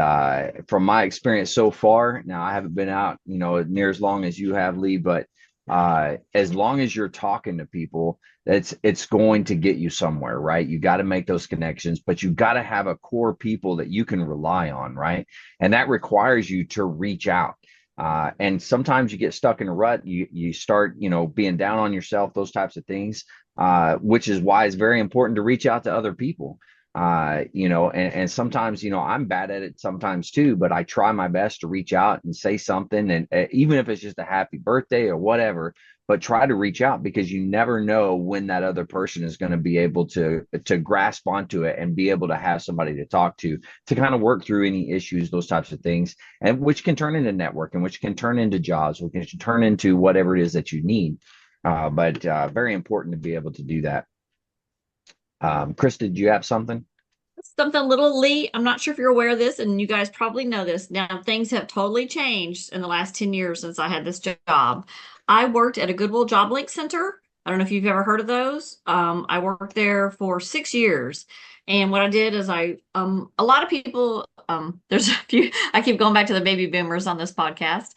from my experience so far, now I haven't been out, near as long as you have, Lee, but as long as you're talking to people, it's going to get you somewhere, right? You got to make those connections, but you got to have a core people that you can rely on, right? And that requires you to reach out. And sometimes you get stuck in a rut. You start, being down on yourself, those types of things, which is why it's very important to reach out to other people. And sometimes, I'm bad at it sometimes too, but I try my best to reach out and say something. And even if it's just a happy birthday or whatever, but try to reach out, because you never know when that other person is going to be able to grasp onto it and be able to have somebody to talk to kind of work through any issues, those types of things, and which can turn into networking, which can turn into jobs, which can turn into whatever it is that you need. But very important to be able to do that. Chris, did you have something? Something little, Lee. I'm not sure if you're aware of this, and you guys probably know this. Now, things have totally changed in the last 10 years since I had this job. I worked at a Goodwill Job Link Center. I don't know if you've ever heard of those. I worked there for 6 years. And what I did is a lot of people, there's a few, I keep going back to the baby boomers on this podcast.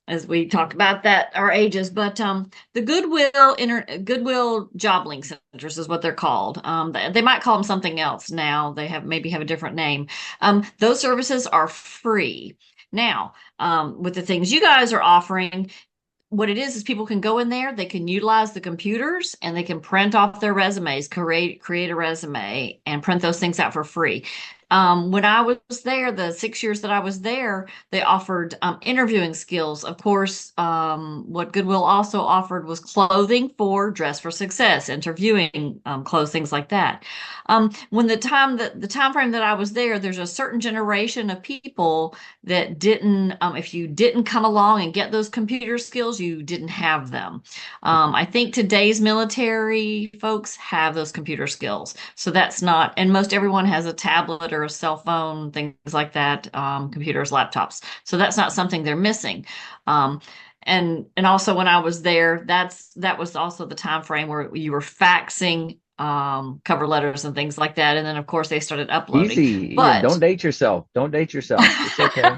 As we talk about that, our ages, but the Goodwill Job Link Centers is what they're called. They might call them something else now. They maybe have a different name. Those services are free now. With the things you guys are offering, what it is people can go in there, they can utilize the computers and they can print off their resumes, create a resume and print those things out for free. When I was there, the 6 years that I was there, they offered interviewing skills. Of course, what Goodwill also offered was clothing for Dress for Success, interviewing clothes, things like that. When the time frame that I was there, there's a certain generation of people that didn't, if you didn't come along and get those computer skills, you didn't have them. I think today's military folks have those computer skills. So that's not, and most everyone has a tablet or a cell phone, things like that, computers, laptops. So that's not something they're missing. And also when I was there, that was also the time frame where you were faxing cover letters and things like that. And then of course they started uploading. Easy. Yeah, But don't date yourself. Don't date yourself. It's okay.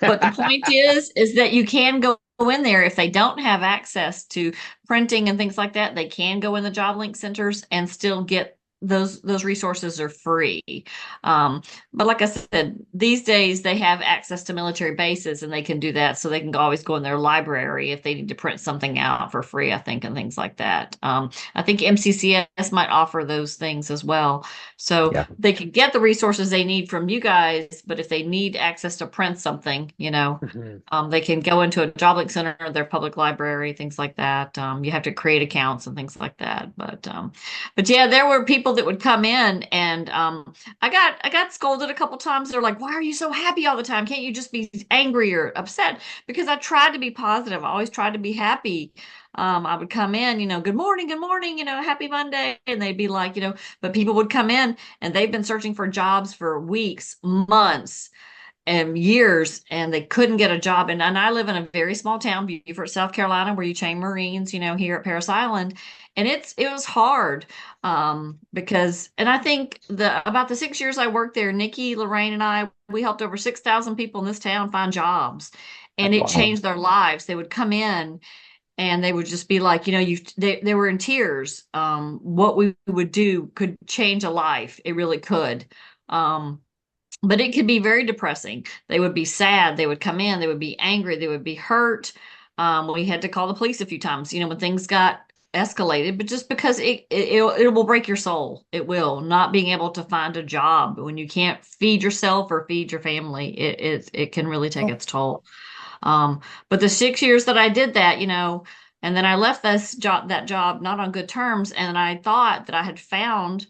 but the point is that you can go in there if they don't have access to printing and things like that. They can go in the job link centers and still get those resources are free. But like I said, these days they have access to military bases and they can do that. So they can always go in their library if they need to print something out for free, I think, and things like that. I think MCCS might offer those things as well. So Yeah. they can get the resources they need from you guys, but if they need access to print something, they can go into a job link center, their public library, things like that. You have to create accounts and things like that. But yeah, there were people that would come in and I got scolded a couple times. They're like, "Why are you so happy all the time? Can't you just be angry or upset?" Because I tried to be positive. I always tried to be happy. I would come in, good morning, happy Monday. And they'd be like, but people would come in and they've been searching for jobs for weeks, months, and years, and they couldn't get a job. And I live in a very small town, Beaufort, South Carolina, where you train Marines, here at Parris Island. And it was hard because, and I think about the 6 years I worked there, Nikki, Lorraine, and we helped over 6,000 people in this town find jobs, and That's it awesome. changed their lives. They would come in and they would just be like, they were in tears. What we would do could change a life. It really could. But it could be very depressing. They would be sad. They would come in. They would be angry. They would be hurt. We had to call the police a few times, when things got escalated. But just because it will break your soul, it will. Not being able to find a job when you can't feed yourself or feed your family, it can really take its toll. But the 6 years that I did that, and then I left that job not on good terms, and I thought that I had found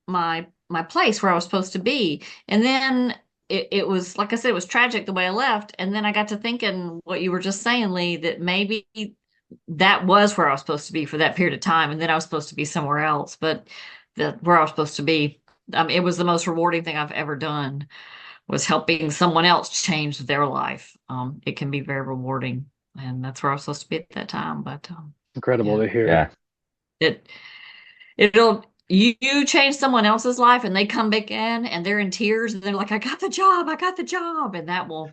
my place where I was supposed to be. And then it was, like I said, it was tragic the way I left. And then I got to thinking what you were just saying, Lee, that maybe that was where I was supposed to be for that period of time. And then I was supposed to be somewhere else, but where I was supposed to be, it was the most rewarding thing I've ever done, was helping someone else change their life. It can be very rewarding. And that's where I was supposed to be at that time. But Incredible to hear. Yeah. You change someone else's life and they come back in and they're in tears and they're like, I got the job. And that will.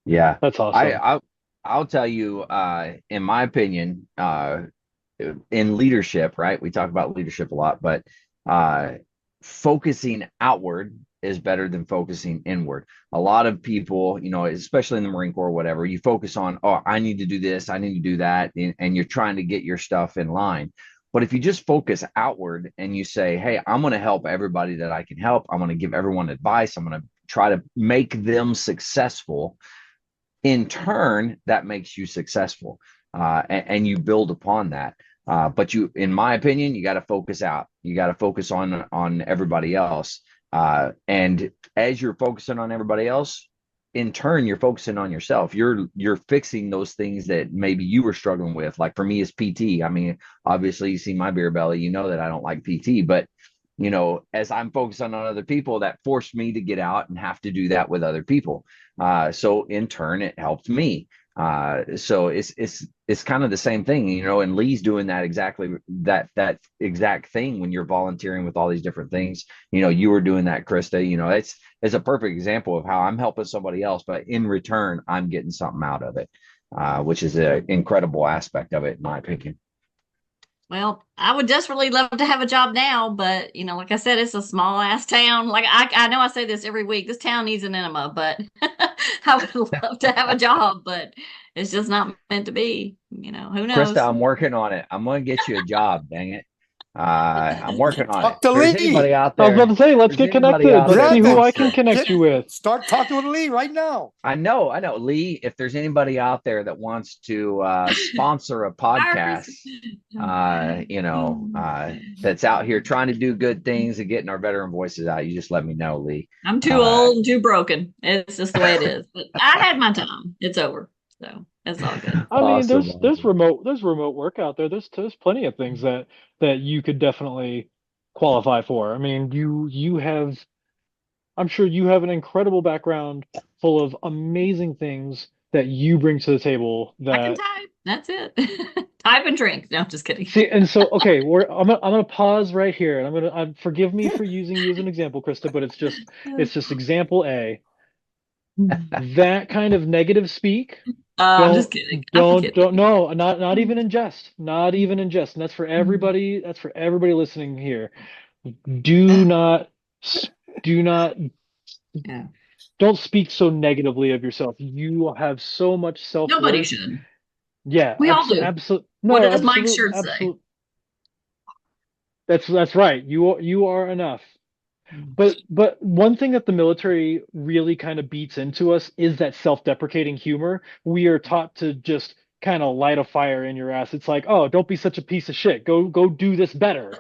Yeah. That's awesome. I'll tell you, in my opinion, in leadership, right? We talk about leadership a lot, but focusing outward is better than focusing inward. A lot of people, especially in the Marine Corps or whatever, you focus on, oh, I need to do this, I need to do that, and you're trying to get your stuff in line. But if you just focus outward and you say, hey, I'm going to help everybody that I can help, I'm going to give everyone advice, I'm going to try to make them successful, in turn, that makes you successful, and you build upon that. But in my opinion, you got to focus out. You got to focus on everybody else. And as you're focusing on everybody else, in turn, you're focusing on yourself. You're fixing those things that maybe you were struggling with. Like for me, it's PT. I mean, obviously, you see my beer belly, you know that I don't like PT, but as I'm focusing on other people, that forced me to get out and have to do that with other people. So in turn, it helped me. So it's kind of the same thing, and Lee's doing that that exact thing when you're volunteering with all these different things. You were doing that, Krista. It's a perfect example of how I'm helping somebody else, but in return, I'm getting something out of it, which is an incredible aspect of it, in my opinion. Well, I would desperately love to have a job now, but like I said, it's a small ass town. Like I know I say this every week. This town needs an enema, but I would love to have a job, but it's just not meant to be. Who Krista, knows? I'm working on it. I'm going to get you a job. Dang it. I'm working on it. Talk to If there's Lee. anybody out I was there, about to say, let's if get there's anybody connected. out Let's there see that who I wants can to, connect you with. Start talking with Lee right now. I know, Lee, if there's anybody out there that wants to sponsor a podcast, that's out here trying to do good things and getting our veteran voices out, you just let me know, Lee. I'm too old and too broken. It's just the way it is. But I had my time. It's over. So it's all good. I mean, there's Awesome. remote work out there. There's plenty of things that you could definitely qualify for. I mean, you have, I'm sure you have an incredible background full of amazing things that you bring to the table I can that type. That's it. Type and drink. No, I'm just kidding. see. And so, okay, I'm gonna pause right here, and forgive me for using you as an example, Krista, but it's just example A. That kind of negative speak, I'm just don't kidding. I'm kidding. no, not even in jest, not even in jest. And that's for everybody, listening here. Do not do not Yeah. don't speak so negatively of yourself. You have so much Nobody self-worth. should. Yeah, We all do. absolutely. What No, does Mike's absolute, shirt say? absolute. That's right. You are enough. But one thing that the military really kind of beats into us is that self-deprecating humor. We are taught to just kind of light a fire in your ass. It's like, oh, don't be such a piece of shit. Go do this better.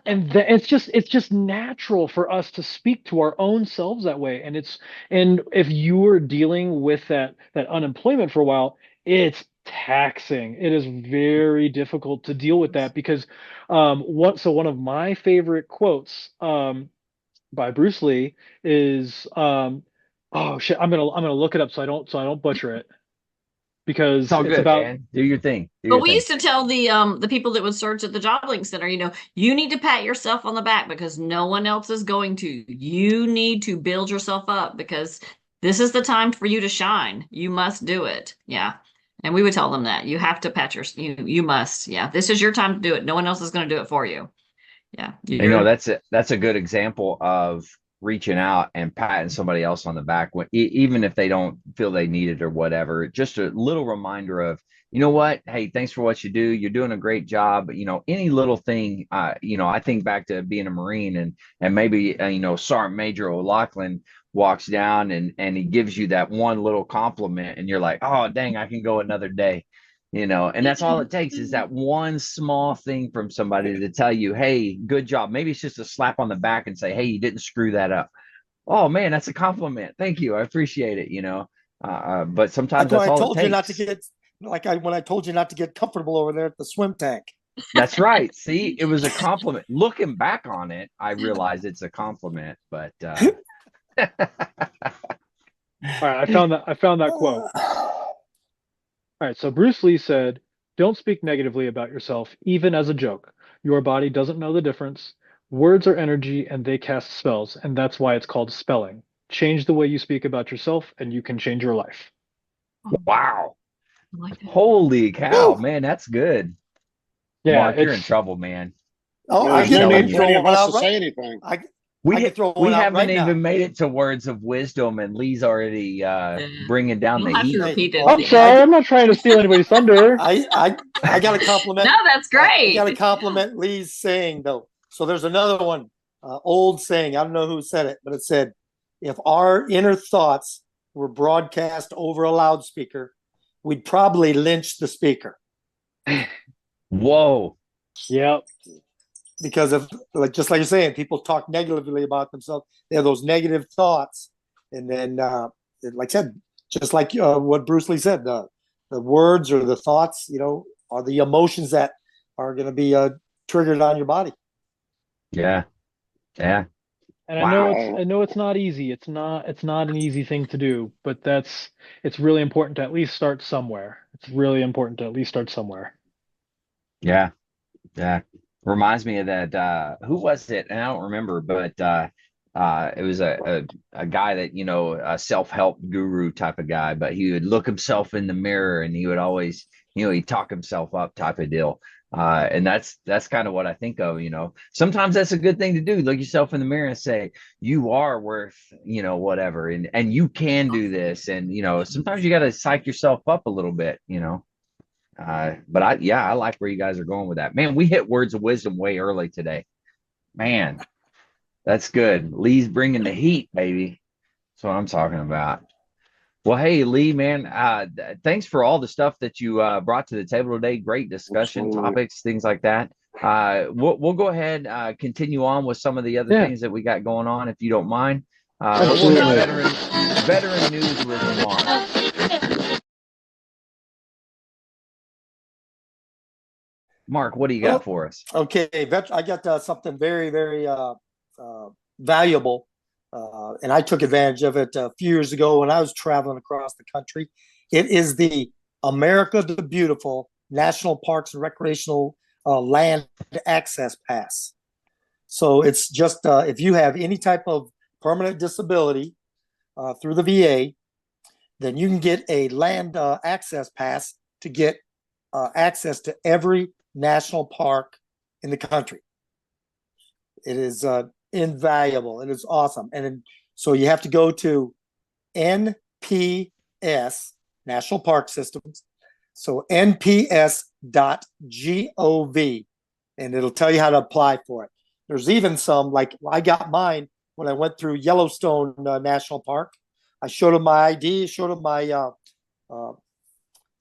And it's just natural for us to speak to our own selves that way. And if you are dealing with that unemployment for a while, it's taxing. It is very difficult to deal with that because one of my favorite quotes by Bruce Lee is oh shit, I'm gonna look it up so I don't butcher it It's because all it's good, about man. Do your thing. Do But your we thing. used to tell the people that would search at the job link center, you need to pat yourself on the back because no one else is going to. You need to build yourself up because this is the time for you to shine. You must do it. Yeah. And we would tell them that you have to you must. Yeah. This is your time to do it. No one else is going to do it for you. Yeah. You're That's a good example of reaching out and patting somebody else on the back when even if they don't feel they need it or whatever. Just a little reminder of, you know what? Hey, thanks for what you do. You're doing a great job. Any little thing. I think back to being a Marine and maybe Sergeant Major O'Loughlin walks down and he gives you that one little compliment and you're like, oh dang, I can go another day. And that's all it takes is that one small thing from somebody to tell you, hey, good job. Maybe it's just a slap on the back and say, hey, you didn't screw that up. Oh man, that's a compliment. Thank you. I appreciate it. But sometimes That's why that's I all it told you not to takes. get when I told you not to get comfortable over there at the swim tank. That's right. See, it was a compliment. Looking back on it, I realize it's a compliment, but all right. I found that quote. All right, so Bruce Lee said, "Don't speak negatively about yourself, even as a joke. Your body doesn't know the difference. Words are energy and they cast spells, and that's why it's called spelling. Change the way you speak about yourself, and you can change your life." wow. I like that. Holy cow, Woo! man, that's good. Yeah, Mark, you're in trouble, man. Oh, There's I'm no telling need you. for any of one us out to right. say anything. I can throw We one out haven't right even now. made it to words of wisdom, and Lee's already Yeah. bringing down You'll the have to heat. repeat it Well, at I'm the sorry. end. I'm not trying to steal anybody's thunder. I got a compliment. No, that's I got to great. compliment Lee's saying though. So there's another one, old saying. I don't know who said it, but it said, "If our inner thoughts were broadcast over a loudspeaker, we'd probably lynch the speaker Whoa. Yep. because of just like you're saying, people talk negatively about themselves. They have those negative thoughts, and then like I said, just like what Bruce Lee said, the words or the thoughts, are the emotions that are going to be triggered on your body. Yeah. Yeah. And Wow. I know it's not easy. It's not an easy thing to do, but it's really important to at least start somewhere. It's really important to at least start somewhere. Yeah. Yeah. Reminds me of that. Who was it? And I don't remember, but it was a guy that, a self-help guru type of guy, but he would look himself in the mirror and he would always, he'd talk himself up type of deal. And that's kind of what I think of, sometimes that's a good thing to do. Look yourself in the mirror and say, you are worth, whatever, and you can do this. And, sometimes you got to psych yourself up a little bit, but I like where you guys are going with that. Man, we hit words of wisdom way early today. Man, that's good. Lee's bringing the heat, baby. That's what I'm talking about. Well, hey, Lee, man, thanks for all the stuff that you brought to the table today. Great discussion Absolutely. topics, things like that. We'll go ahead continue on with some of the other Yeah. things that we got going on, if you don't mind. We'll Absolutely. hit veteran news with Mark. Mark, what do you got for us? Okay, I got something very, very valuable, and I took advantage of it a few years ago when I was traveling across the country. It is the America the Beautiful National Parks and Recreational Land Access Pass. So it's just if you have any type of permanent disability through the VA, then you can get a land access pass to get access to every national park in the country. It is invaluable. It is awesome. And so you have to go to NPS, National Park Systems. So nps.gov, and it'll tell you how to apply for it. There's even some, like I got mine when I went through Yellowstone National Park. I showed them my ID, showed them my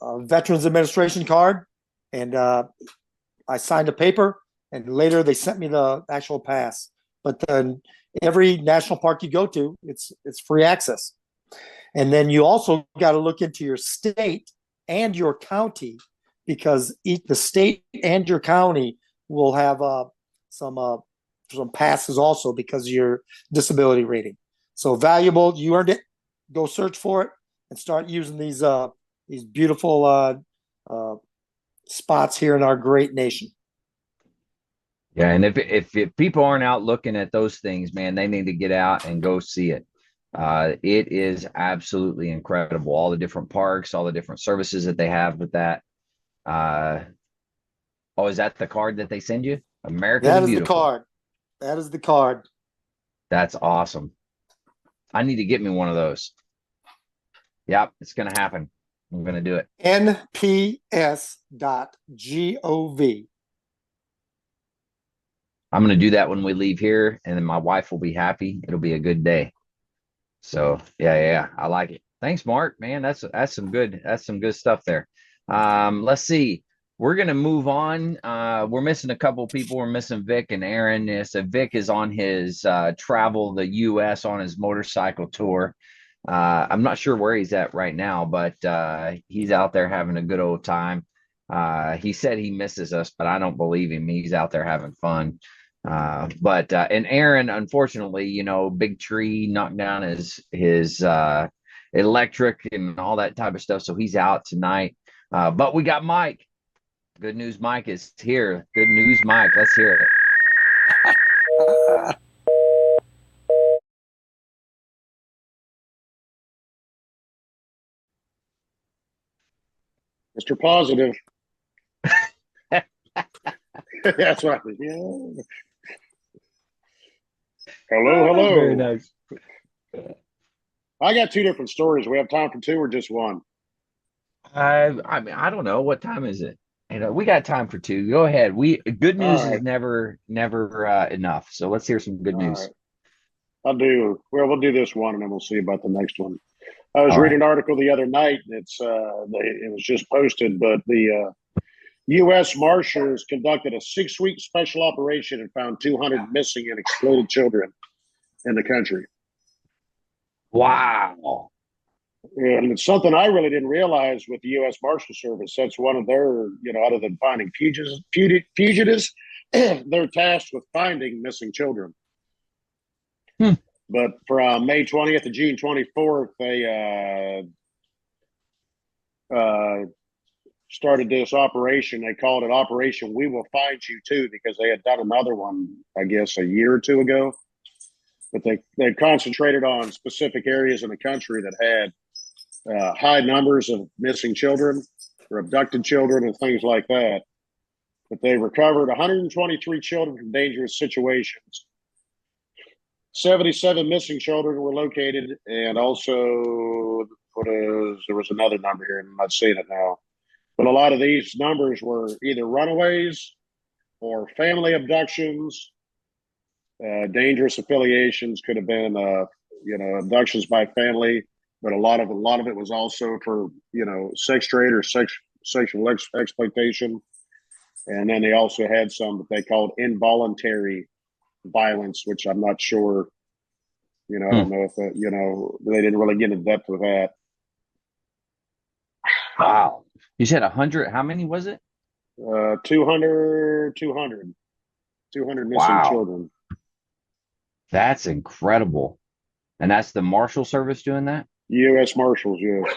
Veterans Administration card, and I signed a paper, and later they sent me the actual pass. But then every national park you go to, it's free access. And then you also got to look into your state and your county, because the state and your county will have some passes also because of your disability rating. So valuable. You earned it. Go search for it and start using these beautiful spots here in our great nation. Yeah, and if people aren't out looking at those things, man, they need to get out and go see it. It is absolutely incredible. All the different parks, all the different services that they have with that. Oh, is that the card that they send you? America That the is the Beautiful. card. That is the card. That's awesome. I need to get me one of those. Yep, it's going to happen. I'm going to do it. nps.gov. I'm going to do that when we leave here, and then my wife will be happy. It'll be a good day. So yeah, I like it. Thanks, Mark. Man, that's some good stuff there. Let's see. We're gonna move on. We're missing a couple people. We're missing Vic and Aaron. So Vic is on his travel the U.S. on his motorcycle tour. I'm not sure where he's at right now, but he's out there having a good old time. He said he misses us, but I don't believe him. He's out there having fun. And Aaron, unfortunately, big tree knocked down his electric and all that type of stuff. So he's out tonight. But we got Mike. Good news, Mike is here. Good news, Mike. Let's hear it. Mr. Positive. That's what I was. Yeah. Hello. Very nice. I got two different stories. We have time for two or just one? I mean, I don't know. What time is it? We got time for two. Go ahead. Good news All right. is never enough. So let's hear some good news. Right. We'll do this one and then we'll see about the next one. I was All reading an article the other night. It was just posted, but the U.S. Marshals conducted a 6-week special operation and found 200 missing and exploited children in the country. Wow. And it's something I really didn't realize with the U.S. Marshal Service. That's one of their, other than finding fugitives, they're tasked with finding missing children. But from May 20th to June 24th, they started this operation. They called it Operation We Will Find You Too, because they had done another one, I guess, a year or two ago. But they concentrated on specific areas in the country that had high numbers of missing children or abducted children and things like that. but they recovered 123 children from dangerous situations. 77 missing children were located, and also there was another number here, and I'm not seeing it now. But a lot of these numbers were either runaways or family abductions. Dangerous affiliations could have been, abductions by family, but a lot of it was also for sex trade or sexual exploitation. And then they also had some that they called involuntary violence, which I'm not sure. I don't know if they didn't really get in depth with that. Wow. You said 100. How many was it? 200 missing Wow. children. That's incredible. And that's the Marshal Service doing that? U.S. Marshals, yes.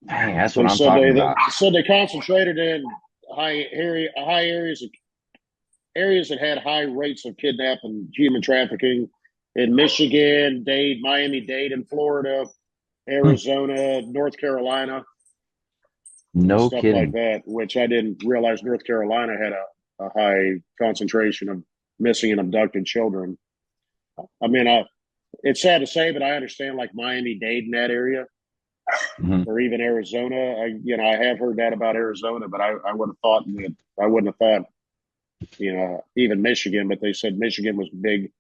Dang, that's what I'm talking about. Said they concentrated in high areas that had high rates of kidnapping, human trafficking in Michigan, Miami-Dade in Florida, Arizona, North Carolina. No stuff kidding. like that, which I didn't realize North Carolina had a high concentration of missing and abducted children. I mean, it's sad to say, but I understand like Miami-Dade in that area, or even Arizona. I have heard that about Arizona, but I would have thought that I wouldn't have thought, even Michigan. But they said Michigan was big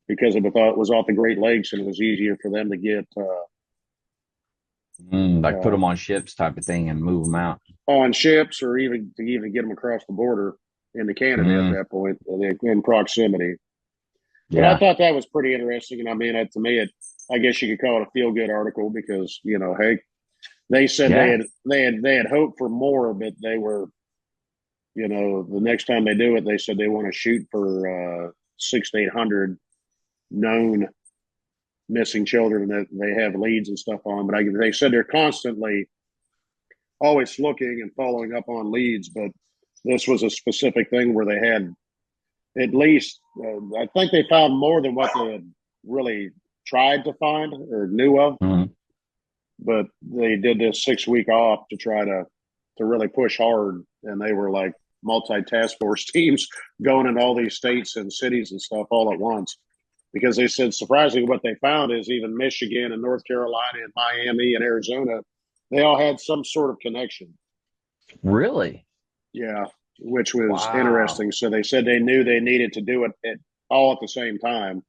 because it was off the Great Lakes, and it was easier for them to get like put them on ships type of thing and move them out on ships, or even get them across the border into Canada at that point in proximity. But I thought that was pretty interesting. And I mean, to me, I guess you could call it a feel good article because, hey, they said they had hoped for more, but they were, the next time they do it, they said they want to shoot for 600 to 800 known missing children that they have leads and stuff on. But they said they're constantly always looking and following up on leads. But this was a specific thing where they had at least, I think they found more than what they had really tried to find or knew of. But they did this 6-week off to try to really push hard. And they were like multi-task force teams going in all these states and cities and stuff all at once. Because they said, surprisingly, what they found is even Michigan and North Carolina and Miami and Arizona, they all had some sort of connection. Really? Yeah, which was interesting. So they said they knew they needed to do it all at the same time.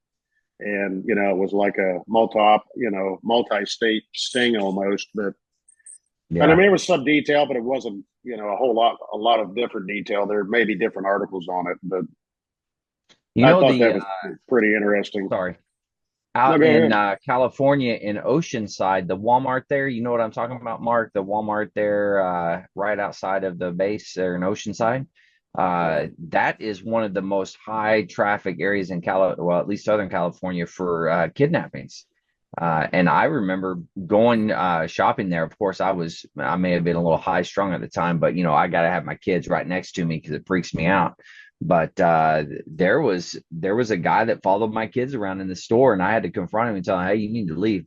And, it was like a multi-state sting almost. But and I mean, it was some detail, but it wasn't, a lot of different detail. There may be different articles on it, but I thought that was pretty interesting. Sorry. Out in California in Oceanside, the Walmart there, you know what I'm talking about, Mark? The Walmart there right outside of the base there in Oceanside. That is one of the most high traffic areas in at least Southern California for kidnappings. And I remember going shopping there. Of course, I may have been a little high strung at the time, but I got to have my kids right next to me because it freaks me out. But there was a guy that followed my kids around in the store, and I had to confront him and tell him, "Hey, you need to leave.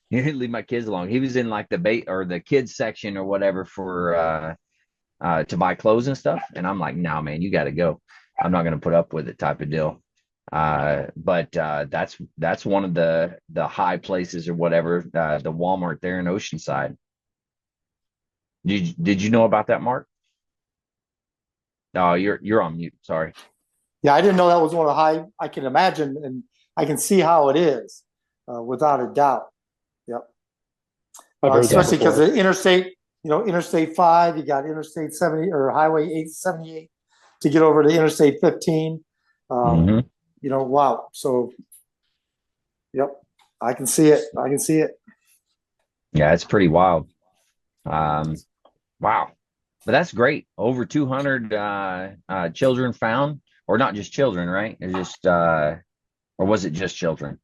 You need to leave my kids alone." He was in like the bait or the kids section or whatever for to buy clothes and stuff, and I'm like, "No, man, you got to go. I'm not going to put up with it," type of deal. But that's one of the high places or whatever, the Walmart there in Oceanside. Did you know about that, Mark? Oh, you're on mute. Sorry. Yeah, I didn't know that was one of the high. I can imagine, and I can see how it is, without a doubt. Yep. Especially because the interstate, Interstate 5, you got Interstate 70 or Highway 878 to get over to Interstate 15. Wow. So, yep, I can see it. Yeah, it's pretty wild. Wow. But that's great. Over 200 children found, or not just children, right? It's just, or was it just children?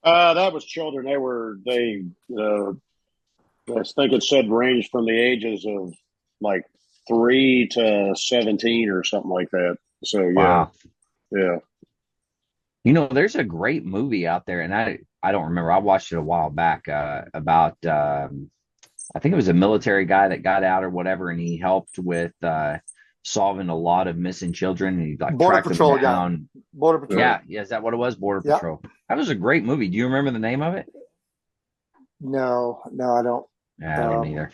That was children. I think it said ranged from the ages of like 3 to 17 or something like that. So yeah, yeah. There's a great movie out there, and I don't remember. I watched it a while back about. I think it was a military guy that got out or whatever, and he helped with solving a lot of missing children, and he like Border tracked them Patrol guy. down. Border Patrol. Yeah, is that what it was? Border Yep. Patrol. That was a great movie. Do you remember the name of it? No, I don't. Yeah, I don't either.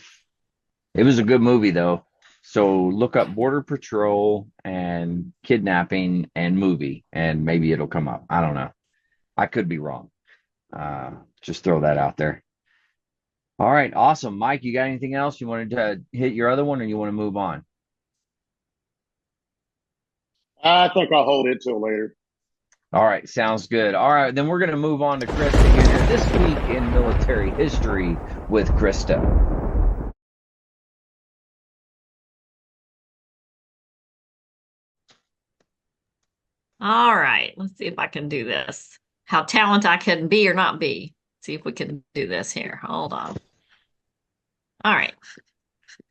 It was a good movie though. So look up Border Patrol and kidnapping and movie, and maybe it'll come up. I don't know. I could be wrong. Just throw that out there. All right, awesome. Mike, you got anything else you wanted to hit your other one, or you want to move on? I think I'll hold it till later. All right, sounds good. All right, then we're going to move on to Krista here. This week in military history with Krista. All right, let's see if I can do this. How talented I can be or not be. See if we can do this here. Hold on. All right.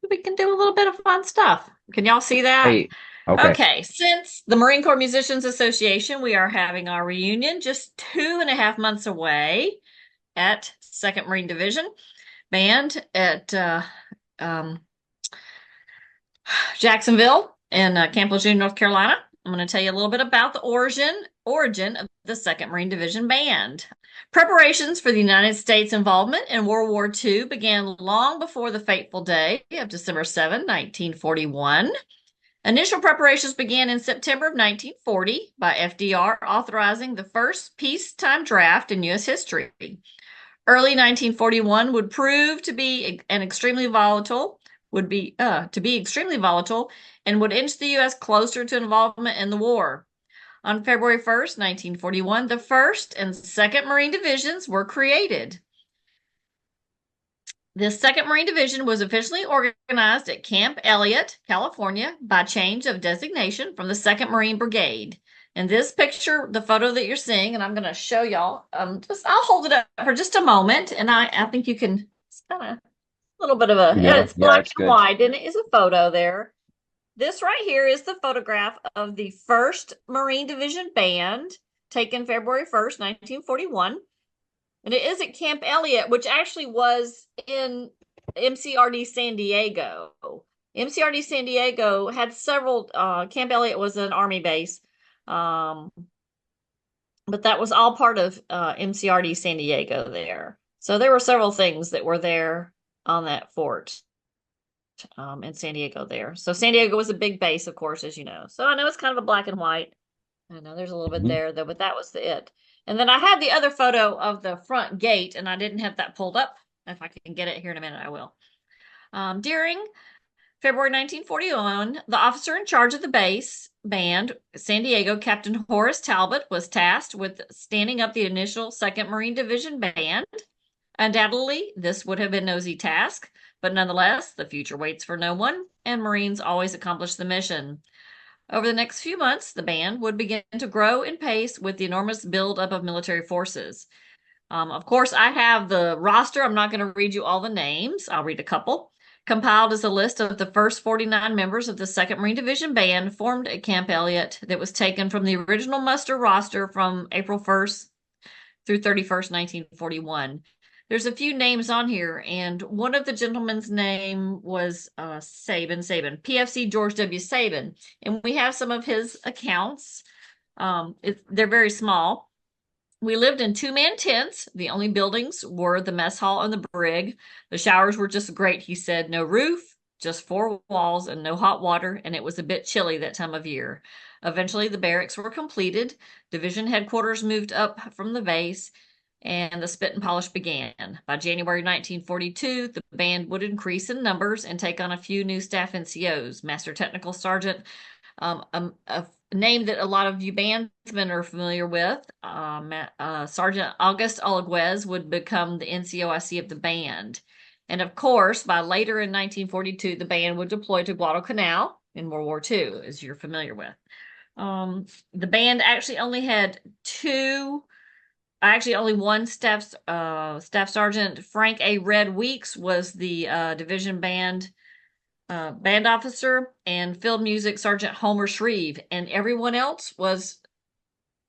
We can do a little bit of fun stuff. Can y'all see that? Hey, okay. Okay, since the Marine Corps Musicians Association, we are having our reunion just 2.5 months away at 2nd Marine Division Band at Jacksonville in Camp Lejeune, North Carolina. I'm going to tell you a little bit about the origin of the 2nd Marine Division Band. Preparations for the United States involvement in World War II began long before the fateful day of December 7, 1941. Initial preparations began in September of 1940 by FDR authorizing the first peacetime draft in U.S. history. Early 1941 would prove to be extremely volatile and would inch the U.S. closer to involvement in the war. On February 1st, 1941, the 1st and 2nd Marine Divisions were created. The 2nd Marine Division was officially organized at Camp Elliott, California, by change of designation from the 2nd Marine Brigade. In this picture, the photo that you're seeing, and I'm going to show y'all, I'll hold it up for just a moment, and I think you can, it's kind of a little bit of a, it's black and white, and it is a photo there. This right here is the photograph of the 1st Marine Division Band taken February 1st, 1941. And it is at Camp Elliott, which actually was in MCRD San Diego. MCRD San Diego had several, Camp Elliott was an Army base, but that was all part of MCRD San Diego there. So there were several things that were there on that fort in San Diego there. So San Diego was a big base, of course, as you know. So I know it's kind of a black and white. I know there's a little bit there, though, but that was it. And then I had the other photo of the front gate, and I didn't have that pulled up. If I can get it here in a minute, I will. During February 1941, the officer in charge of the base band, San Diego, Captain Horace Talbot, was tasked with standing up the initial 2nd Marine Division Band. Undoubtedly, this would have been no easy task, but nonetheless, the future waits for no one, and Marines always accomplish the mission. Over the next few months, the band would begin to grow in pace with the enormous buildup of military forces. Of course, I have the roster. I'm not going to read you all the names. I'll read a couple. Compiled is a list of the first 49 members of the 2nd Marine Division Band formed at Camp Elliott that was taken from the original muster roster from April 1st through 31st, 1941. There's a few names on here, and one of the gentlemen's name was Sabin, PFC George W. Sabin, and we have some of his accounts. They're very small. We lived in 2-man tents. The only buildings were the mess hall and the brig. The showers were just great, he said. No roof, just 4 walls and no hot water, and it was a bit chilly that time of year. Eventually, the barracks were completed. Division headquarters moved up from the base, and the spit and polish began. By January 1942, the band would increase in numbers and take on a few new staff NCOs. Master Technical Sergeant, a name that a lot of you bandsmen are familiar with, Sergeant August Olaguez would become the NCOIC of the band. And of course, by later in 1942, the band would deploy to Guadalcanal in World War II, as you're familiar with. The band actually only had only one staff sergeant. Frank A. Red Weeks was the division band officer, and field music Sergeant Homer Shreve, and everyone else was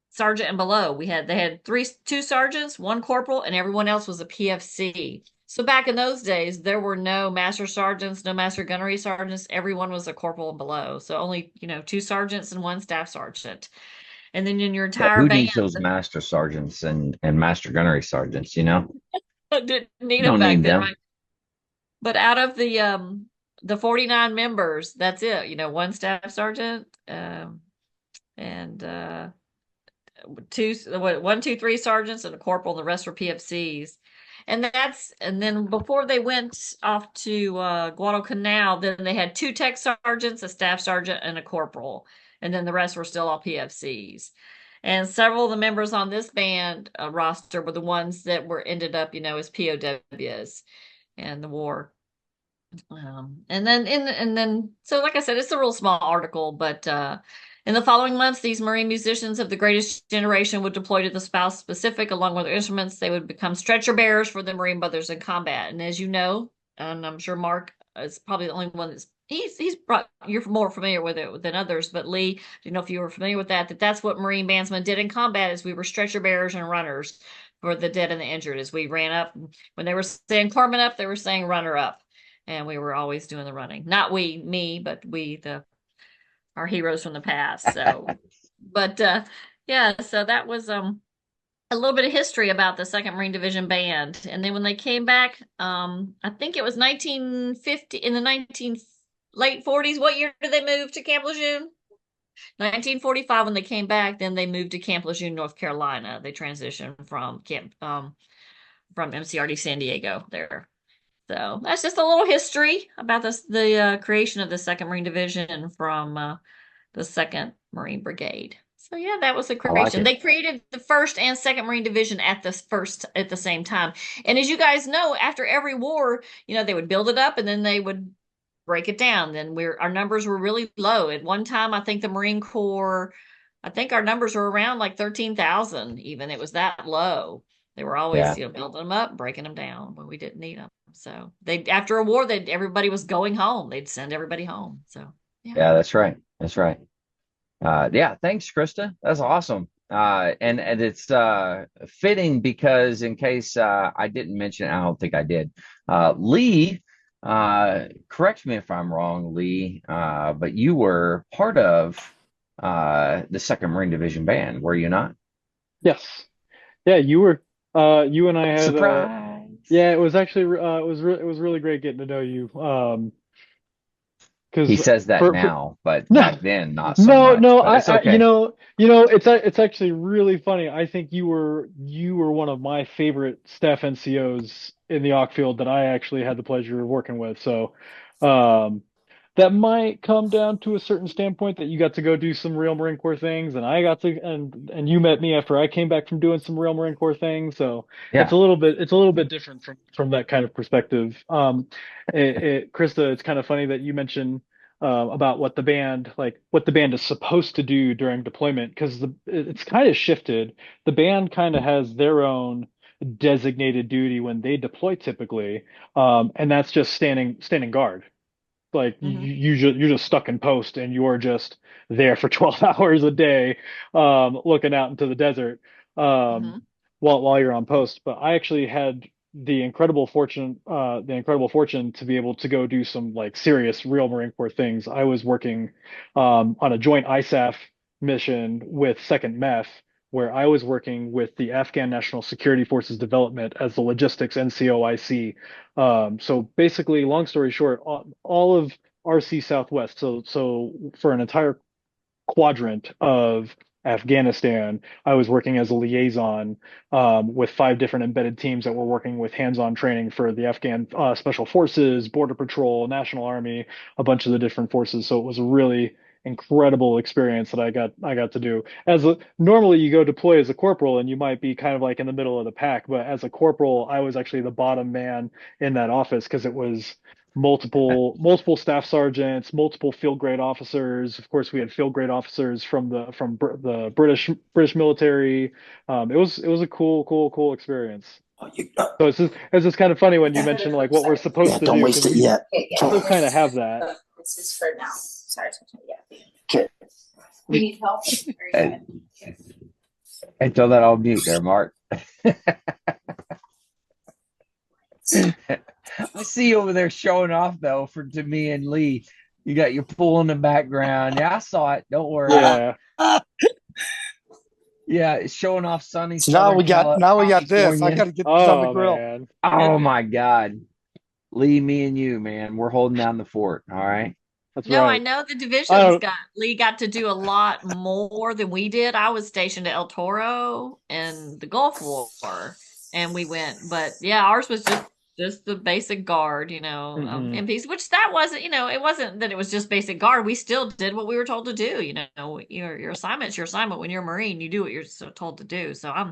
sergeant and below. They had two sergeants, one corporal, and everyone else was a PFC. So back in those days, there were no master sergeants, no master gunnery sergeants. Everyone was a corporal and below. So only, 2 sergeants and 1 staff sergeant. And then in your Yeah, entire who band, needs those master sergeants and master gunnery sergeants, you know? didn't need You them don't back need then, them. right? But out of the 49 members, that's it. 1 staff sergeant, and 3 sergeants and a corporal, and the rest were PFCs. And then before they went off to Guadalcanal, then they had 2 tech sergeants, a staff sergeant, and a corporal. And then the rest were still all PFCs. And several of the members on this band roster were the ones that were ended up, as POWs in the war. So like I said, it's a real small article, but in the following months, these Marine musicians of the greatest generation would deploy to the South Pacific along with their instruments. They would become stretcher bearers for the Marine brothers in combat. And as you know, and I'm sure Mark is probably the only one you're more familiar with it than others, but Lee, I don't know if you were familiar with that's what Marine bandsmen did in combat, is we were stretcher bearers and runners for the dead and the injured. As we ran up, when they were saying corpsman up, they were saying runner up. And we were always doing the running. Not me, but our heroes from the past. So, but yeah, so that was a little bit of history about the Second Marine Division Band. And then when they came back, I think it was 1950 in the late 40s. What year did they move to Camp Lejeune? 1945 when they came back. Then they moved to Camp Lejeune, North Carolina. They transitioned from MCRD San Diego there. So that's just a little history about the creation of the Second Marine Division from the Second Marine Brigade. So yeah, that was the creation. They created the First and Second Marine Division at the same time. And as you guys know, after every war, they would build it up and then they would break it down. Then our numbers were really low. At one time, I think the Marine Corps, I think our numbers were around like 13,000 even. It was that low. They were always, building them up, breaking them down when we didn't need them. So after a war, everybody was going home. They'd send everybody home. So yeah, that's right. That's right. Yeah, thanks, Krista. That's awesome. And it's fitting because in case I didn't mention it, I don't think I did. Lee, correct me if I'm wrong, Lee, but you were part of the Second Marine Division Band, were you not? Yes. Yeah, you were. You and I had. Surprise. Yeah, it was actually. It was really great getting to know you. Because he says that now, but no, back then not so much. No, but it's okay. It's actually really funny. I think you were one of my favorite staff NCOs in the Ock field that I actually had the pleasure of working with. So, that might come down to a certain standpoint that you got to go do some real Marine Corps things, and I got to, and you met me after I came back from doing some real Marine Corps things. So yeah, it's a little bit different from that kind of perspective. Krista, it's kind of funny that you mentioned about what the band is supposed to do during deployment, because it's kind of shifted. The band kind of has their own designated duty when they deploy typically, and that's just standing guard. Like you're just stuck in post and you're just there for 12 hours a day, looking out into the desert, while you're on post. But I actually had the incredible fortune to be able to go do some like serious real Marine Corps things. I was working on a joint ISAF mission with Second MEF, where I was working with the Afghan National Security Forces Development as the logistics NCOIC. So basically, long story short, all of RC Southwest. So for an entire quadrant of Afghanistan, I was working as a liaison with 5 different embedded teams that were working with hands-on training for the Afghan Special Forces, Border Patrol, National Army, a bunch of the different forces. So it was a really incredible experience that I got to do. Normally you go deploy as a corporal and you might be kind of like in the middle of the pack, but as a corporal, I was actually the bottom man in that office because it was multiple staff sergeants, multiple field grade officers. Of course, we had field grade officers from the British military. It was a cool experience. So it's just kind of funny when you mention like what we're supposed to don't do, waste it we yet. still kind of have that. This is for now. Sorry. Yeah. Okay. We need help. Hey, throw that on mute there, Mark. I see you over there showing off though to me and Lee. You got your pool in the background. Yeah, I saw it. Don't worry. Yeah. Yeah, it's showing off sunny So now we got this. I California. got to get this on the Oh grill. man. Oh my God. Lee, me and you, man. We're holding down the fort. All right. That's No, I right. know the I divisions don't Lee got to do a lot more than we did. I was stationed at El Toro in the Gulf War, and we went, but yeah, ours was just the basic guard, Mhm. MPs, which that wasn't, it wasn't that it was just basic guard. We still did what we were told to do. Your assignment's your assignment. When you're a Marine, you do what you're told to do. So I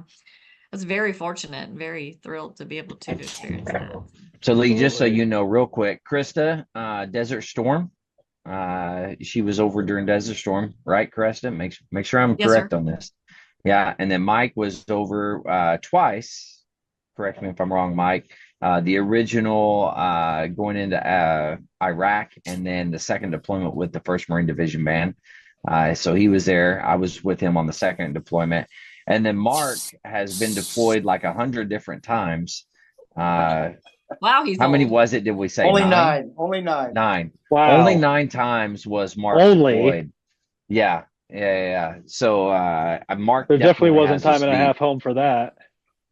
was very fortunate and very thrilled to be able to experience that. So Lee, just so Absolutely. you know, real quick, Krista, Desert Storm. She was over during Desert Storm, right, Krista? Make sure I'm Yes, sir. correct on this. Yeah, and then Mike was over twice. Correct me if I'm wrong, Mike. The original going into Iraq, and then the second deployment with the First Marine Division Band. So he was there. I was with him on the second deployment, and then Mark has been deployed like 100 different times. Wow, he's How many old. was it? Did we say Only nine? nine. Only nine. Nine. Only Wow. 9 times was Mark Only. deployed. Yeah, yeah. So Mark There definitely definitely wasn't has this time and a deep. half home for that.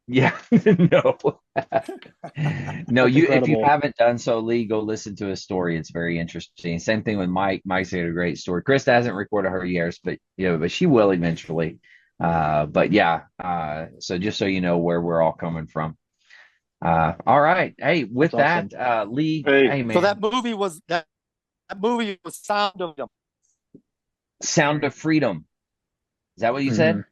Yeah, no, no. That's If you incredible. haven't done so, Lee, go listen to his story. It's very interesting. Same thing with Mike. Mike's got a great story. Krista hasn't recorded her years, but she will eventually. But yeah. So just so you know where we're all coming from. All right. Hey, with That's awesome. that, Lee. Hey. Hey, So man. that movie was Sound of Freedom. Sound of Freedom. Is that what you said?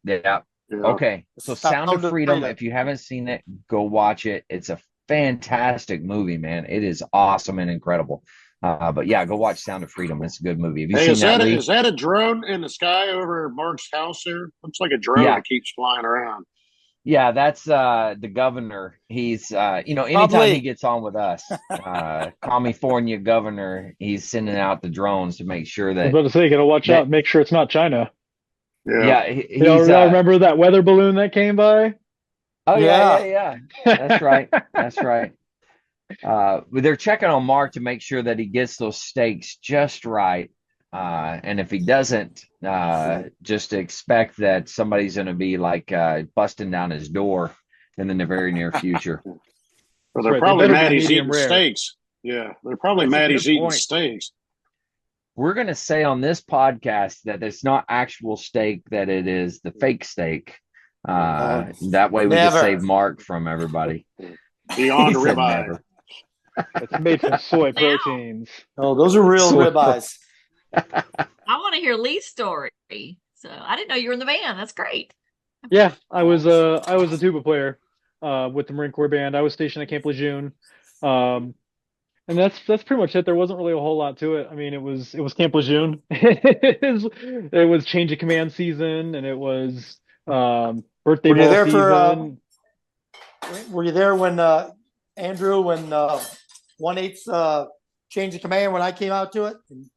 Yeah. Yeah. Okay. So Sound of Freedom, if you haven't seen it, go watch it. It's a fantastic movie, man. It is awesome and incredible. But yeah, go watch Sound of Freedom. It's a good movie. Have you Hey, seen is that, Lee? is that a drone in the sky over Mark's house there? Looks like a drone Yeah. that keeps flying around. Yeah, that's the governor. He's anytime Probably. he gets on with us, California governor, he's sending out the drones to make sure I was that about to say, gotta watch that out, make sure it's not China. Yeah. he's Y'all remember that weather balloon that came by? oh Yeah. yeah. That's right. That's right. But they're checking on Mark to make sure that he gets those stakes just right. And if he doesn't, just expect that somebody's going to be like busting down his door in the very near future. Well, That's they're right. They probably better be mad he's medium eating rare. steaks. Yeah, they're probably That's a mad good he's eating point. steaks. We're going to say on this podcast that it's not actual steak, that it is the fake steak. That way we can Never. save Mark from everybody. Beyond He said ribeye. never. It's made from soy Now. proteins. Oh, those are real So- ribeyes. I want to hear Lee's story. So I didn't know you were in the band. That's great. Yeah, I was a tuba player with the Marine Corps band. I was stationed at Camp Lejeune. And that's pretty much it. There wasn't really a whole lot to it. I mean, it was Camp Lejeune. It was change of command season, and it was birthday Were you ball there season. Were you there when Andrew, when 1/8 change of command when I came out to it? And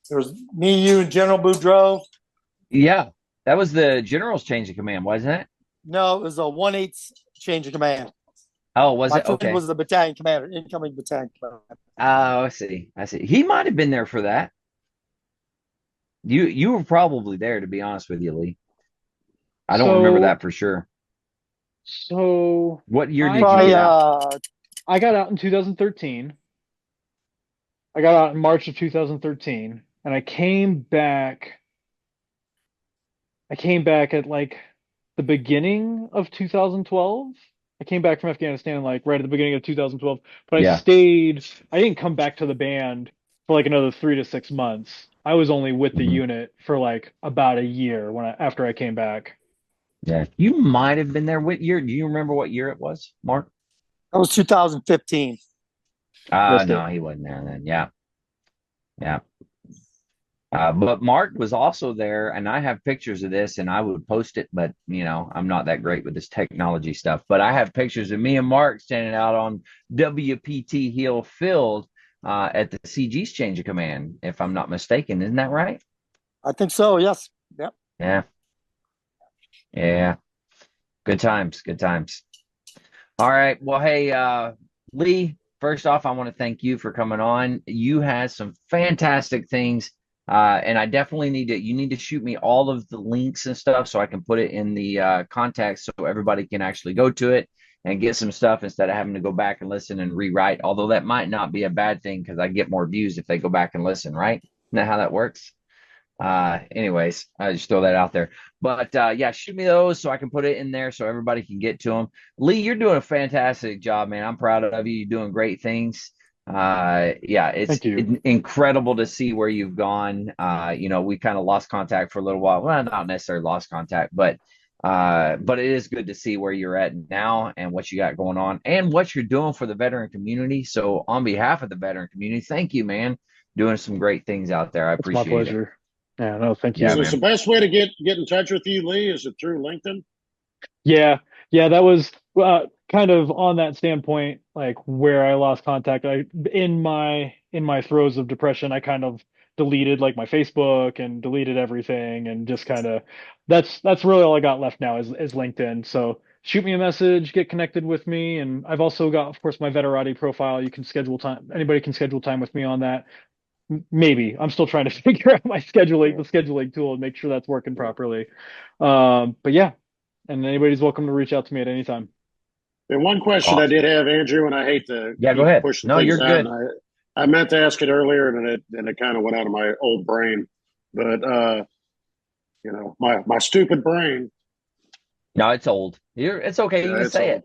there was me, you, and General Boudreaux. Yeah, that was the general's change of command, wasn't it? No, it was a 1/8 change of command. Oh, was My it? friend Okay. was the battalion commander, incoming battalion commander. Oh, I see. He might have been there for that. You were probably there, to be honest with you, Lee. I don't remember that for sure. So What year did you Probably, get out? I got out in 2013. I got out in March of 2013, and I came back at like the beginning of 2012. I came back from Afghanistan like right at the beginning of 2012, but Yeah. I didn't come back to the band for like another 3 to 6 months. I was only with the Mhm. unit for like about a year after I came back. Yeah. You might have been there. What year? Do you remember what year it was, Mark? That was 2015. Missed No, it. he wasn't there then. Yeah. Yeah. But Mark was also there, and I have pictures of this, and I would post it, but I'm not that great with this technology stuff. But I have pictures of me and Mark standing out on WPT Hill Field at the CG's change of command, if I'm not mistaken. Isn't that right? I think so, yes. Yep. Yeah. Yeah. Good times. Good times. All right. Well, hey, Lee, first off, I want to thank you for coming on. You had some fantastic things. And I definitely you need to shoot me all of the links and stuff so I can put it in the contacts so everybody can actually go to it and get some stuff instead of having to go back and listen and rewrite. Although that might not be a bad thing because I get more views if they go back and listen, right? Isn't that how that works? Anyways, I just throw that out there. But yeah, shoot me those so I can put it in there so everybody can get to them. Lee, you're doing a fantastic job, man. I'm proud of you. You're doing great things. Yeah, it's Thank you. incredible to see where you've gone. We kind of lost contact for a little while. Well, not necessarily lost contact, but it is good to see where you're at now and what you got going on and what you're doing for the veteran community. So on behalf of the veteran community, thank you, man. Doing some great things out there. I It's my appreciate it. pleasure. Yeah, no, thank Yeah, So you. is the man. best way to get in touch with you, Lee? Is it through LinkedIn? Yeah, yeah, that was kind of on that standpoint, like where I lost contact. In my throes of depression, I kind of deleted like my Facebook and deleted everything, and just kind of that's really all I got left now is LinkedIn. So shoot me a message, get connected with me, and I've also got, of course, my Veterati profile. You can schedule time. Anybody can schedule time with me on that. Maybe I'm still trying to figure out the scheduling tool and make sure that's working properly. But yeah, and anybody's welcome to reach out to me at any time. And one question I Awesome. did have, Andrew, and I hate to Yeah, go keep ahead. pushing No, things you're out, good. and I meant to ask it earlier, and it kind of went out of my old brain, but my stupid brain. No, it's old. It's okay. You Yeah, can it's say old.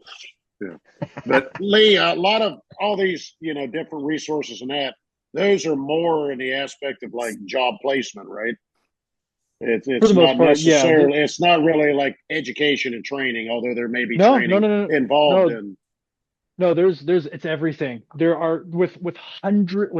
it. Yeah, but Lee, a lot of all these different resources and that those are more in the aspect of like job placement, right? For the It's most not part, yeah. necessarily it's not really like education and training, although there may be No, no, training no, no, involved no. in. No, there's it's everything. There are with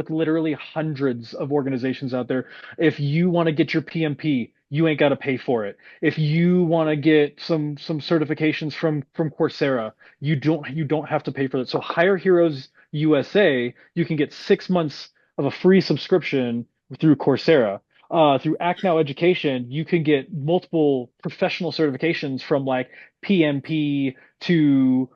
literally hundreds of organizations out there. If you want to get your PMP, you ain't got to pay for it. If you want to get some certifications from Coursera, you don't have to pay for it. So Hire Heroes USA, you can get 6 months of a free subscription through Coursera. Through Act Now Education, you can get multiple professional certifications from like PMP to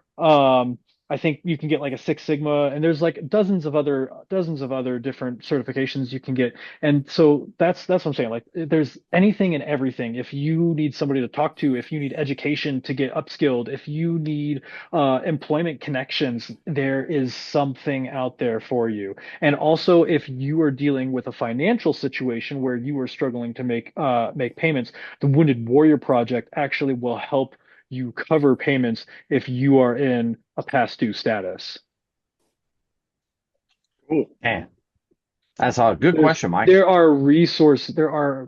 I think you can get like a Six Sigma, and there's like dozens of other different certifications you can get. And so that's what I'm saying. Like there's anything and everything. If you need somebody to talk to, if you need education to get upskilled, if you need employment connections, there is something out there for you. And also, if you are dealing with a financial situation where you are struggling to make payments, the Wounded Warrior Project actually will help you cover payments if you are in a past due status. Cool. Man, that's a good There's question, Mike. there are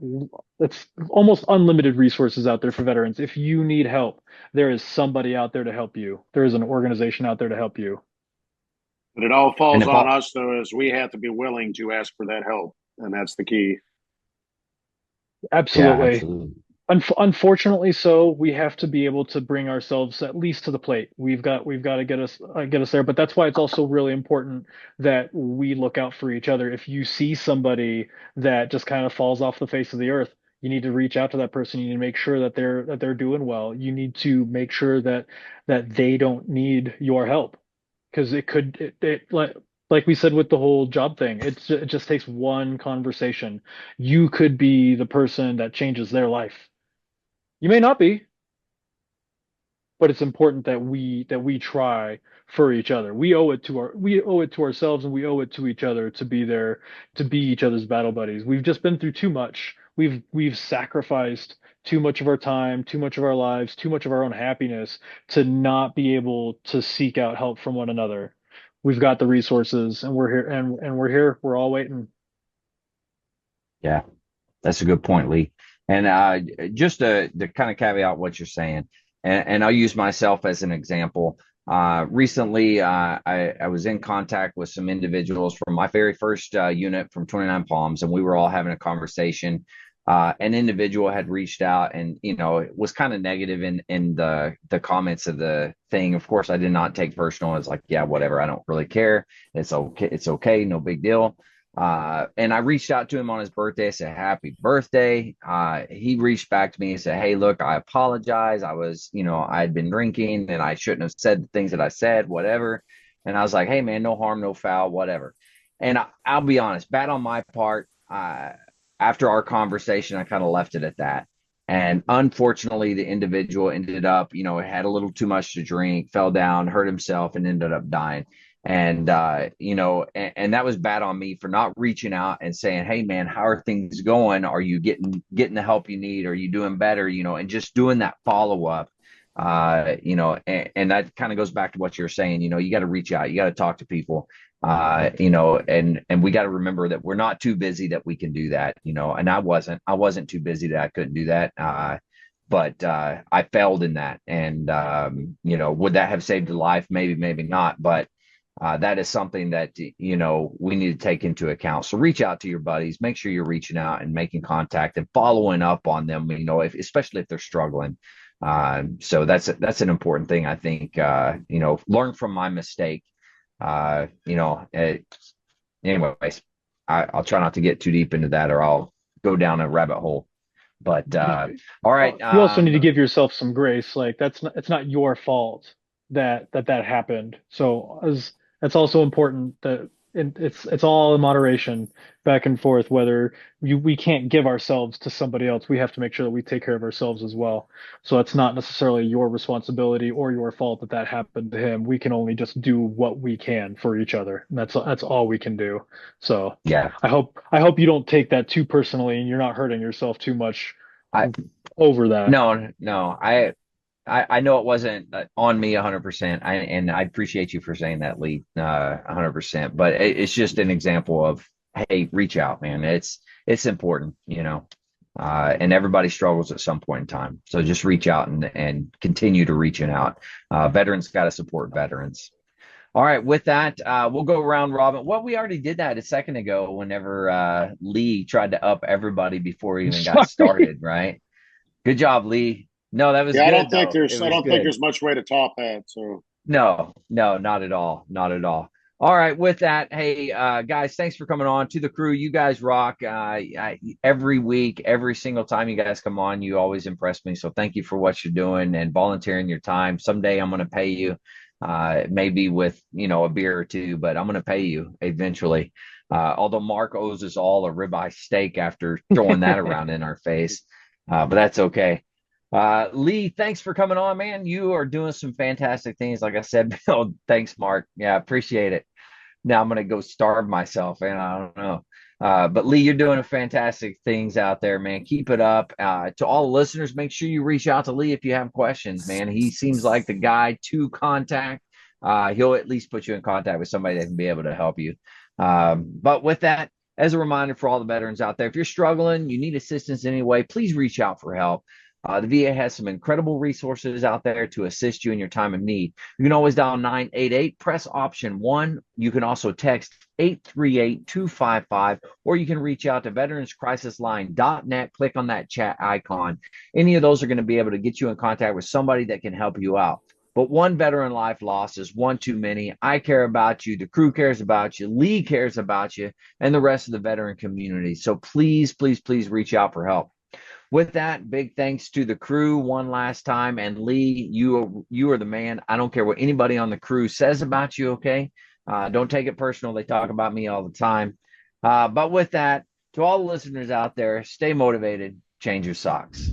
it's almost unlimited resources out there for veterans. If you need help, there is somebody out there to help you. There is an organization out there to help you. But it all And falls if on all, us, though, as we have to be willing to ask for that help, and that's the key. yeah, Absolutely. absolutely. Unfortunately, so we have to be able to bring ourselves at least to the plate. We've got to get us there. But that's why it's also really important that we look out for each other. If you see somebody that just kind of falls off the face of the earth, you need to reach out to that person. You need to make sure that they're doing well. You need to make sure that they don't need your help, because it like we said with the whole job thing, it just takes one conversation. You could be the person that changes their life. You may not be, but it's important that we try for each other. We owe it to ourselves, and we owe it to each other to be there, to be each other's battle buddies. We've just been through too much. We've sacrificed too much of our time, too much of our lives, too much of our own happiness to not be able to seek out help from one another. We've got the resources, and we're here, and we're here. We're all waiting. Yeah, that's a good point, Lee. And just to kind of caveat what you're saying, and I'll use myself as an example. Recently, I was in contact with some individuals from my very first unit from 29 Palms, and we were all having a conversation. An individual had reached out and, it was kind of negative in the comments of the thing. Of course, I did not take personal. It's like, yeah, whatever. I don't really care. It's okay. It's okay. No big deal. And I reached out to him on his birthday. I said, happy birthday. He reached back to me and said, hey, look, I apologize. I was, I had been drinking and I shouldn't have said the things that I said, whatever. And I was like, hey, man, no harm, no foul, whatever. And I'll be honest, bad on my part. After our conversation, I kind of left it at that. And unfortunately, the individual ended up, had a little too much to drink, fell down, hurt himself, and ended up dying. And and that was bad on me for not reaching out and saying, hey, man, how are things going? Are you getting the help you need? Are you doing better? And just doing that follow up. And that kind of goes back to what you're saying. You got to reach out, you got to talk to people. And we got to remember that we're not too busy that we can do that. And I wasn't too busy that I couldn't do that. But I failed in that. And would that have saved a life? Maybe, maybe not. But that is something that we need to take into account. So reach out to your buddies, make sure you're reaching out and making contact and following up on them, especially if they're struggling. So that's an important thing, I think. Learn from my mistake. Anyways, I'll try not to get too deep into that, or I'll go down a rabbit hole. But all right. You also need to give yourself some grace. Like it's not your fault that happened. So that's also important that it's all in moderation, back and forth. Whether we can't give ourselves to somebody else, we have to make sure that we take care of ourselves as well. So it's not necessarily your responsibility or your fault that happened to him. We can only just do what we can for each other, and that's all we can do. So Yeah, I hope you don't take that too personally, and you're not hurting yourself too much I over that. no, I know it wasn't on me 100%. And I appreciate you for saying that, Lee, 100%. But it's just an example of, hey, reach out, man. It's important, and everybody struggles at some point in time. So just reach out and continue to reaching out. Veterans got to support veterans. All right, with that, we'll go around robin. Well, we already did that a second ago whenever Lee tried to up everybody before we even got started, right? Good job, Lee. No, that was Yeah, I good don't think though. It there's I was don't think good. there's much way to top that. So No, no, not at all. Not at all. All right, with that, hey, guys, thanks for coming on to the crew. You guys rock. Every week, every single time you guys come on, you always impress me. So thank you for what you're doing and volunteering your time. Someday I'm going to pay you, maybe with, a beer or two, but I'm going to pay you eventually. Although Mark owes us all a ribeye steak after throwing that around in our face. But that's okay. Lee, thanks for coming on, man. You are doing some fantastic things. Like I said, Bill, thanks, Mark. Yeah, appreciate it. Now I'm gonna go starve myself, and I don't know. But Lee, you're doing fantastic things out there, man. Keep it up. To all the listeners, make sure you reach out to Lee if you have questions, man. He seems like the guy to contact. He'll at least put you in contact with somebody that can be able to help you. But with that, as a reminder for all the veterans out there, if you're struggling, you need assistance anyway, please reach out for help. The VA has some incredible resources out there to assist you in your time of need. You can always dial 988, press option 1. You can also text 838-255, or you can reach out to veteranscrisisline.net, click on that chat icon. Any of those are going to be able to get you in contact with somebody that can help you out. But one veteran life lost is one too many. I care about you. The crew cares about you. Lee cares about you, and the rest of the veteran community. So please, please, please reach out for help. With that, big thanks to the crew one last time. And Lee, you are the man. I don't care what anybody on the crew says about you, okay? Don't take it personal. They talk about me all the time. But with that, to all the listeners out there, stay motivated, change your socks.